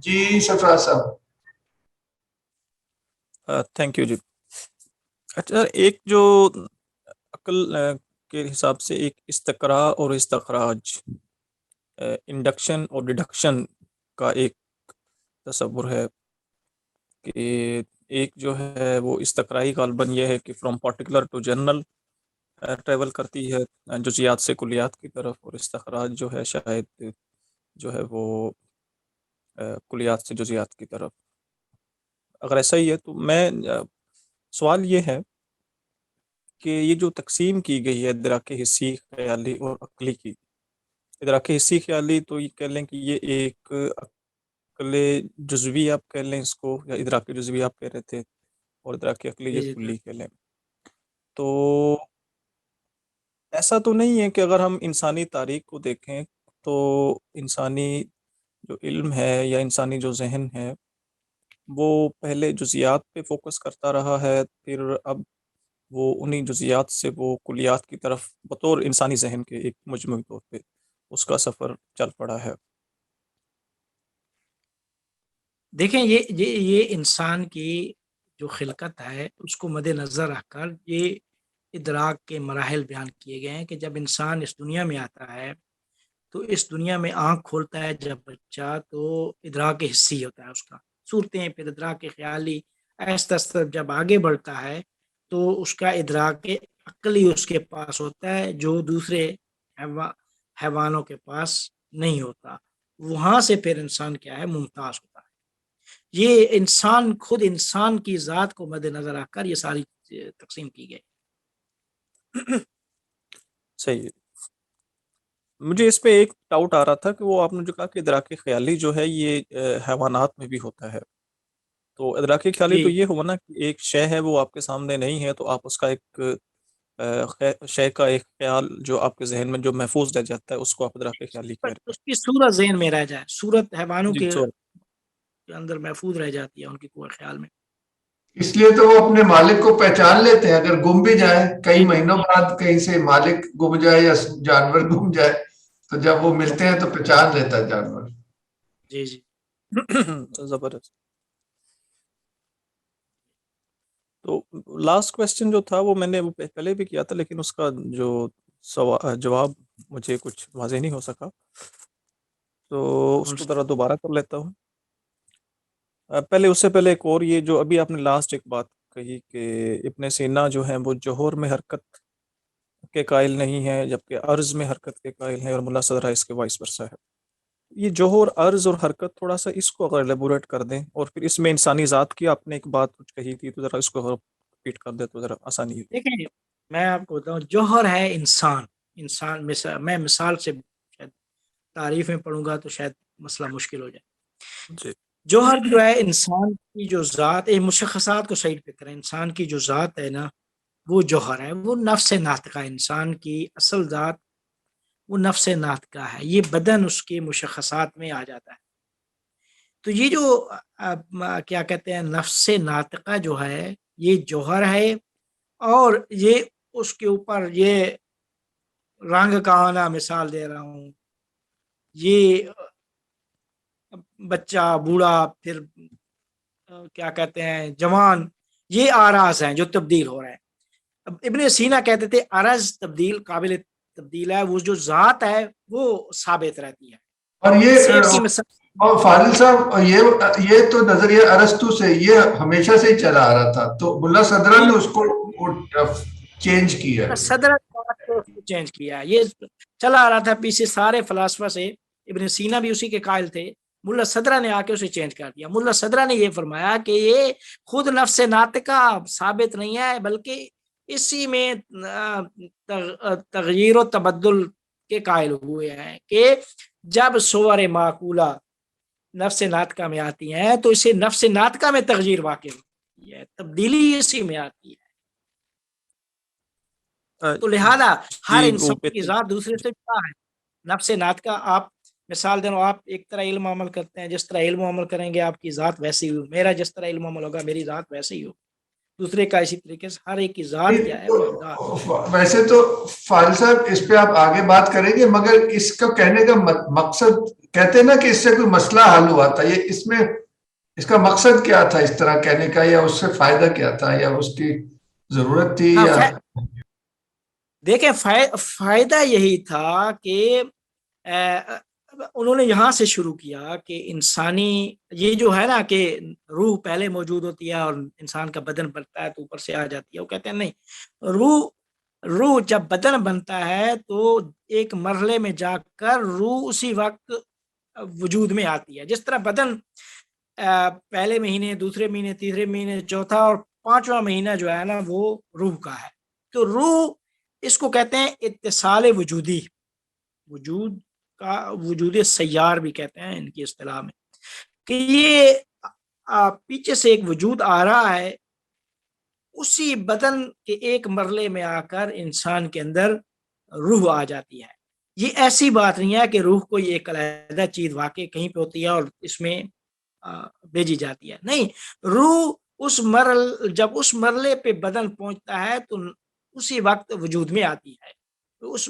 جی سرفراز صاحب. تھینک یو جی. اچھا، ایک جو عقل کے حساب سے ایک استقراء اور استخراج، انڈکشن اور ڈڈکشن کا ایک تصور ہے کہ ایک جو ہے وہ استقرائی غالباً یہ ہے کہ from particular to general travel کرتی ہے جزیات سے کلیات کی طرف، اور استخراج جو ہے شاید جو ہے وہ کلیات سے جزیات کی طرف. اگر ایسا ہی ہے تو میں سوال یہ ہے کہ یہ جو تقسیم کی گئی ہے ادراک حسی، خیالی اور عقلی کی، ادراک حسی خیالی تو یہ کہہ لیں کہ یہ ایک عقل جزوی آپ کہہ لیں اس کو، یا ادراک جزوی آپ کہہ رہے تھے، اور ادراک عقلی جی یہ جی کلی کہہ لیں. تو ایسا تو نہیں ہے کہ اگر ہم انسانی تاریخ کو دیکھیں تو انسانی جو علم ہے یا انسانی جو ذہن ہے وہ پہلے جزیات پہ فوکس کرتا رہا ہے، پھر اب وہ انہی جزیات سے وہ کلیات کی طرف بطور انسانی ذہن کے ایک مجموعی طور پہ اس کا سفر چل پڑا ہے. دیکھیں، یہ انسان کی جو خلقت ہے اس کو مد نظر رکھ کر یہ ادراک کے مراحل بیان کیے گئے ہیں کہ جب انسان اس دنیا میں آتا ہے تو اس دنیا میں آنکھ کھولتا ہے جب بچہ تو ادراک حسی ہوتا ہے اس کا، صورتیں، پھر ادراک خیالی، ایس طرف جب آگے بڑھتا ہے تو اس کا ادراک عقلی اس کے پاس ہوتا ہے جو دوسرے حیوانوں کے پاس نہیں ہوتا. وہاں سے پھر انسان کیا ہے، ممتاز ہوتا ہے. یہ انسان خود انسان کی ذات کو مد نظر رکھ کر یہ ساری تقسیم کی گئی. صحیح ہے. مجھے اس پہ ایک ڈاؤٹ آ رہا تھا کہ وہ آپ نے جو کہا کہ ادراک خیالی جو ہے یہ حیوانات میں بھی ہوتا ہے، تو ادراک خیالی تو جی، یہ ہوا نا کہ ایک شے ہے وہ آپ کے سامنے نہیں ہے تو آپ اس کا ایک شے کا ایک خیال جو آپ کے ذہن میں جو محفوظ رہ جاتا ہے اس کو آپ ادراک خیالی کہہ رہے اس کی صورت ذہن میں رہ جائے، صورت حیوانوں ہیں. جی کے سور اندر محفوظ رہ جاتی ہے ان کی قوت خیال میں. اس لیے تو وہ اپنے مالک کو پہچان لیتے ہیں، اگر گم بھی جائے کئی جی مہینوں بعد کہیں سے مالک گم جائے یا جانور گم جائے تو جب وہ ملتے ہیں تو پہچان لیتا ہے جانور. جی جی زبردست. تو لاسٹ کویسچن جو تھا وہ میں نے پہلے بھی کیا تھا لیکن اس کا جو جواب مجھے کچھ واضح نہیں ہو سکا، تو اس کو ذرا دوبارہ کر لیتا ہوں. پہلے اس سے پہلے ایک اور، یہ جو ابھی آپ نے لاسٹ ایک بات کہی کہ ابن سینا جو ہیں وہ جوہر میں حرکت کے قائل نہیں ہے جبکہ عرض میں حرکت کے قائل ہیں، اور ملا صدرہ اس کے وائس ورسا ہے. یہ جوہر، عرض اور حرکت، تھوڑا سا اس کو اگر ایلیبوریٹ کر دیں، اور پھر اس میں انسانی ذات کی آپ نے ایک بات کچھ کہی تھی تو ذرا اس کو ریپیٹ کر دیں تو ذرا آسانی ہوگی. دیکھیں، میں آپ کو بتاؤں، جوہر ہے انسان. میں مثال سے شاید تعریف میں پڑھوں گا تو شاید مسئلہ مشکل ہو جائے. جی جوہر جو ہے انسان کی جو ذات، مشخصات کو صحیح پہ کریں، انسان کی جو ذات ہے نا وہ جوہر ہے، وہ نفس ناطقہ. انسان کی اصل ذات وہ نفس ناطقہ ہے، یہ بدن اس کے مشخصات میں آ جاتا ہے. تو یہ جو کیا کہتے ہیں نفس ناطقہ جو ہے یہ جوہر ہے، اور یہ اس کے اوپر یہ رنگ کا آنا، مثال دے رہا ہوں، یہ بچہ، بوڑھا، پھر کیا کہتے ہیں جوان، یہ آراز ہیں جو تبدیل ہو رہے ہیں. اب ابن سینا کہتے تھے عرض تبدیل، قابل تبدیل ہے، وہ جو ذات ہے وہ ثابت رہتی ہے. اور سیب کی یہ مثال. اور فاضل صاحب، یہ تو نظریہ ارسطو سے یہ ہمیشہ سے ہی چلا آ رہا تھا، تو ملا صدرہ نے اس کو چینج کیا. صدر چینج کیا، یہ چلا آ رہا تھا پیچھے سارے فلاسفہ سے. ابن سینا بھی اسی کے قائل تھے، ملا صدرہ نے آ کے اسے چینج کر دیا. ملا صدرہ نے یہ فرمایا کہ یہ خود نفس ناطقہ ثابت نہیں ہے، بلکہ اسی میں تغییر و تبدل کے قائل ہوئے ہیں کہ جب صور معقولہ نفس ناطقہ میں آتی ہیں تو اسے نفس ناطقہ میں تغییر واقع ہوتی ہے، تبدیلی اسی میں آتی ہے. تو لہذا ہر جی وہ انسان کی ذات دوسرے سے جدا ہے. نفس ناطقہ، آپ مثال دیں، آپ ایک طرح علم و عمل کرتے ہیں، جس طرح علم و عمل کریں گے آپ کی ذات ویسی ہو، میرا جس طرح علم و عمل ہوگا میری ذات ویسی ہو، دوسرے کا اسی طریقے سے. ہر ایک کی ذات کیا ہے، وہ جدا. ویسے تو فاضل صاحب اس پہ آپ آگے بات کریں گے، مگر اس کا کہنے کا مقصد، کہتے ہیں نا کہ اس سے کوئی مسئلہ حل ہوا تھا، یہ اس میں اس کا مقصد کیا تھا اس طرح کہنے کا، یا اس سے فائدہ کیا تھا، یا اس کی ضرورت تھی، ہاں یا دیکھیں فائدہ یہی تھا کہ انہوں نے یہاں سے شروع کیا کہ انسانی یہ جو ہے نا کہ روح پہلے موجود ہوتی ہے اور انسان کا بدن بنتا ہے تو اوپر سے آ جاتی ہے، وہ کہتے ہیں نہیں، روح جب بدن بنتا ہے تو ایک مرحلے میں جا کر روح اسی وقت وجود میں آتی ہے. جس طرح بدن پہلے مہینے، دوسرے مہینے، تیسرے مہینے، چوتھا اور پانچواں مہینہ جو ہے نا وہ روح کا ہے. تو روح اس کو کہتے ہیں اتصال وجودی، وجود سیار بھی کہتے ہیں ان کی اصطلاح میں، کہ یہ پیچھے سے ایک وجود آ رہا ہے، اسی بدن کے ایک مرحلے میں آ کر انسان کے اندر روح آ جاتی ہے. یہ ایسی بات نہیں ہے کہ روح کوئی ایک علیحدہ چیز واقع کہیں پہ ہوتی ہے اور اس میں بھیجی جاتی ہے، نہیں، روح جب اس مرحلے پہ بدن پہنچتا ہے تو اسی وقت وجود میں آتی ہے. تو اس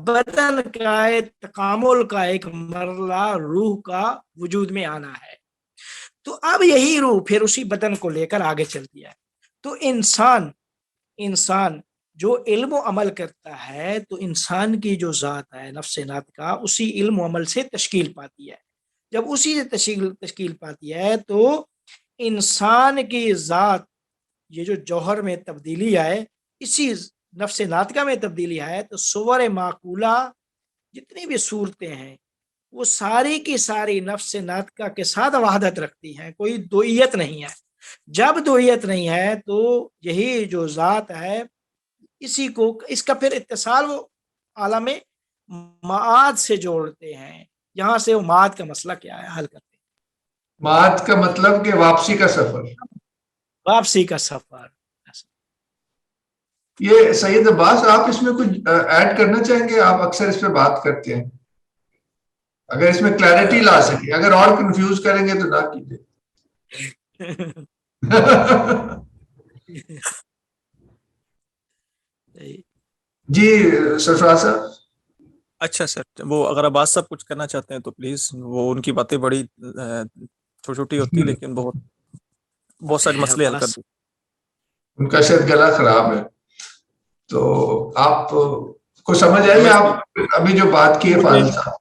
بدن کا تکامل کا ایک مرحلہ روح کا وجود میں آنا ہے. تو اب یہی روح پھر اسی بدن کو لے کر آگے چلتی ہے. تو انسان جو علم و عمل کرتا ہے تو انسان کی جو ذات ہے نفس ناطقہ اسی علم و عمل سے تشکیل پاتی ہے. جب اسی سے تشکیل پاتی ہے تو انسان کی ذات یہ جو جوہر میں تبدیلی آئے، اسی نفس ناطقہ میں تبدیلی آئے تو صور معقولہ جتنی بھی صورتیں ہیں وہ ساری کی ساری نفس ناطقہ کے ساتھ وحدت رکھتی ہیں، کوئی دوئیت نہیں ہے. جب دوئیت نہیں ہے تو یہی جو ذات ہے اس کا پھر اتصال وہ عالم معاد سے جوڑتے ہیں. یہاں سے وہ معاد کا مسئلہ کیا ہے حل کرتے ہیں. معاد کا مطلب کہ واپسی کا سفر. واپسی کا سفر. یہ سید عباس آپ اس میں کچھ ایڈ کرنا چاہیں گے؟ آپ اکثر اس پہ بات کرتے ہیں، اگر اس میں کلیئرٹی لا سکے، اگر اور کنفیوز کریں گے تو نہ کیجیے. جی سرفراز صاحب. اچھا سر، وہ اگر عباس صاحب کچھ کرنا چاہتے ہیں تو پلیز، وہ ان کی باتیں بڑی چھوٹی چھوٹی ہوتی لیکن بہت سارے مسئلے حل کر دی. ان کا شاید گلا خراب ہے، تو آپ کو سمجھ آئی آپ ابھی جو بات کی ہے فاضل صاحب؟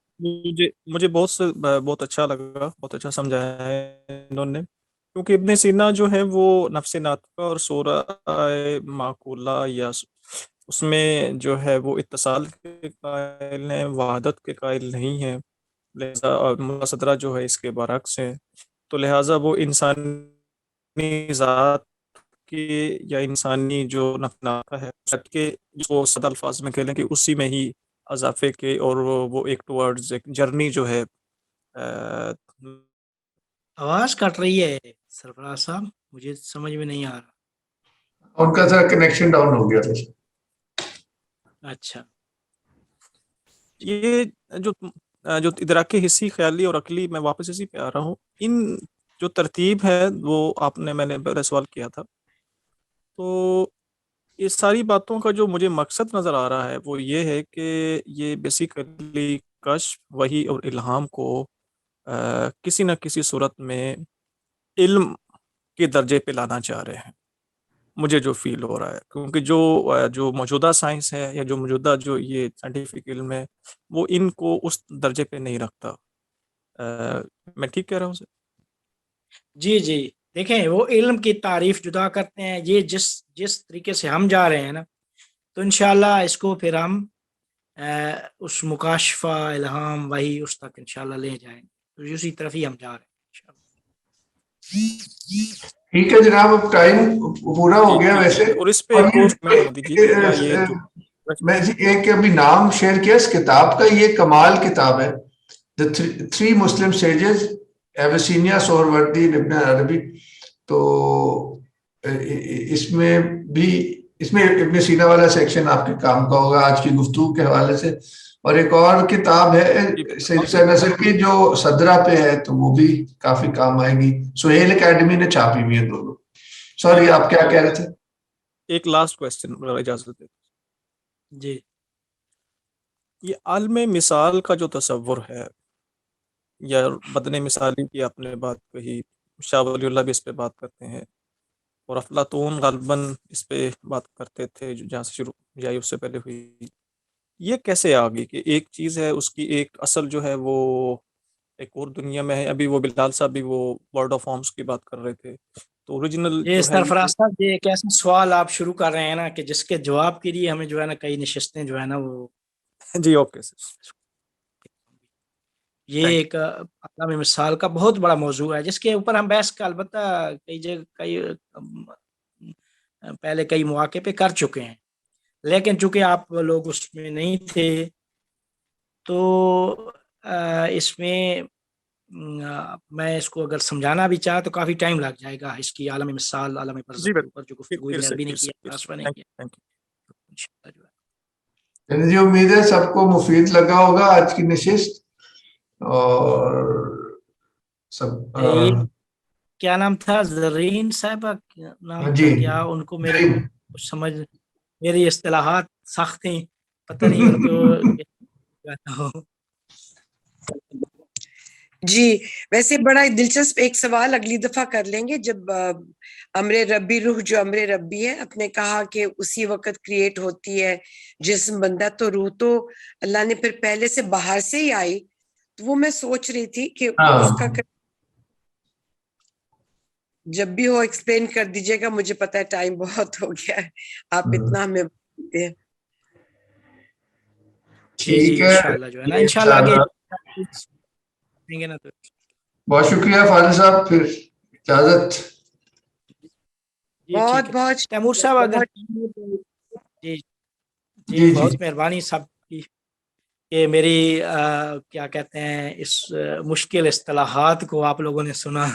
مجھے بہت اچھا لگا، بہت اچھا سمجھایا ہے انہوں نے، کیونکہ ابن سینا جو ہے وہ نفس ناطقہ اور سورہ معقولہ یا اس میں جو ہے وہ اتصال کے قائل ہیں، وحدت کے قائل نہیں ہیں. لہذا ملا صدرہ جو ہے اس کے برعکس ہے. تو لہٰذا وہ انسانی ذات کی یا انسانی جو نفس ناطقہ ہے کہ جو صد الفاظ میں کہہ لیں کہ اسی میں ہی اضافے کے، اور وہ ایک ٹورڈز ایک جرنی جو ہے. آواز کٹ رہی ہے سرفراز صاحب، مجھے سمجھ میں نہیں آ رہا. ان کا ذرا کنیکشن ڈاؤن ہو گیا تھا. اچھا، یہ جو ادراک حسی، خیالی اور عقلی، میں واپس اسی پہ آ رہا ہوں. ان جو ترتیب ہے وہ میں نے پہلے سوال کیا تھا، تو اس ساری باتوں کا جو مجھے مقصد نظر آ رہا ہے وہ یہ ہے کہ یہ بیسیکلی کشف، وحی اور الہام کو کسی نہ کسی صورت میں علم کے درجے پہ لانا چاہ رہے ہیں. مجھے جو فیل ہو رہا ہے، کیونکہ جو موجودہ سائنس ہے یا جو موجودہ جو یہ سائنٹیفک علم ہے وہ ان کو اس درجے پہ نہیں رکھتا. میں ٹھیک کہہ رہا ہوں سر؟ جی دیکھیں، وہ علم کی تعریف جدا کرتے ہیں. یہ جس طریقے سے ہم جا رہے ہیں نا، تو انشاءاللہ اس کو پھر ہم اس مکاشفہ، الہام، وحی اس تک انشاءاللہ لے جائیں گے. تو اسی طرف ہی ہم جا رہے ہیں انشاءاللہ. ٹھیک ہے جناب، اب ٹائم پورا ہو گیا ویسے. اور اس پہ ایک اور کمنٹ دیجیے کہ کیا یہ جو میں ایک ابھی نام شیئر کیا اس کتاب کا، یہ کمال کتاب ہے، The Three Muslim Sages، ایویسینیا، سہروردی، ابن عربی. تو اس میں ابن سینا والا سیکشن آپ کے کام کا ہوگا آج کی گفتگو کے حوالے سے. اور ایک اور کتاب ہے سید حسین نصر کی جو صدرہ پہ ہے، تو وہ بھی کافی کام آئے گی. سہیل اکیڈمی نے چھاپی ہوئی ہے دونوں. سوری، آپ کیا کہہ رہے تھے؟ ایک لاسٹ کوسچن اجازت دے. جی، یہ عالم مثال کا جو تصور ہے یا بدن مثالی کی آپ نے بات کہی، شاہ ولی اللہ بھی اس پہ بات کرتے ہیں، اور افلاطون غالباً اس پہ بات کرتے تھے جہاں سے شروع یا اس سے پہلے ہوئی. یہ کیسے آ گئی کہ ایک چیز ہے اس کی ایک اصل جو ہے وہ ایک اور دنیا میں ہے؟ ابھی وہ بلال صاحب بھی وہ ورڈ آف فارمز کی بات کر رہے تھے، تو اوریجنل یہ جو ہے سرفراز صاحب یہ ایک ایسا سوال آپ شروع کر رہے ہیں نا کہ جس کے جواب کے لیے ہمیں جو ہے نا کئی نشستیں جو ہے نا وہ جی اوکے سر، یہ ایک عالم مثال کا بہت بڑا موضوع ہے جس کے اوپر ہم بحث کا البتہ پہلے کئی مواقع پہ کر چکے ہیں، لیکن چونکہ آپ لوگ اس میں نہیں تھے تو اس میں میں اس کو اگر سمجھانا بھی چاہا تو کافی ٹائم لگ جائے گا، اس کی عالم مثال عالم برزخ جی کے اوپر جو گفتگو پھر سے عربی نے کیا، فلسفہ نے کیا تھینک یو. انشاءاللہ جو ہے. جی امید ہے سب کو مفید لگا ہوگا آج کی نشست، اور سب یہ کیا نام تھا، زرین صاحبہ نام جی تھا کیا، ان کو میرے جی کچھ سمجھ، میری اصطلاحات سخت ہیں، پتہ نہیں ان کو جی ویسے بڑا دلچسپ ایک سوال اگلی دفعہ کر لیں گے جب امر ربی، روح جو امر ربی ہے، آپ نے کہا کہ اسی وقت کریٹ ہوتی ہے جسم بندہ، تو روح تو اللہ نے پھر پہلے سے باہر سے ہی آئی، تو وہ میں سوچ رہی تھی کہ اس کا جب بھی ہو ایکسپلین کر دیجئے گا، مجھے پتا ہے ٹائم بہت ہو گیا ہے، آپ اتنا ہمیں بولتے ہیں. ٹھیک ہے، انشاءاللہ جو ہے نا انشاءاللہ آگے دیں گے نا تو بہت شکریہ فاضل صاحب، پھر اجازت. بہت ٹھیک ہے بہت تیمور صاحب، اگر بہت جی بہت مہربانی سب کی کہ میری کیا کہتے ہیں اس مشکل اصطلاحات کو آپ لوگوں نے سنا.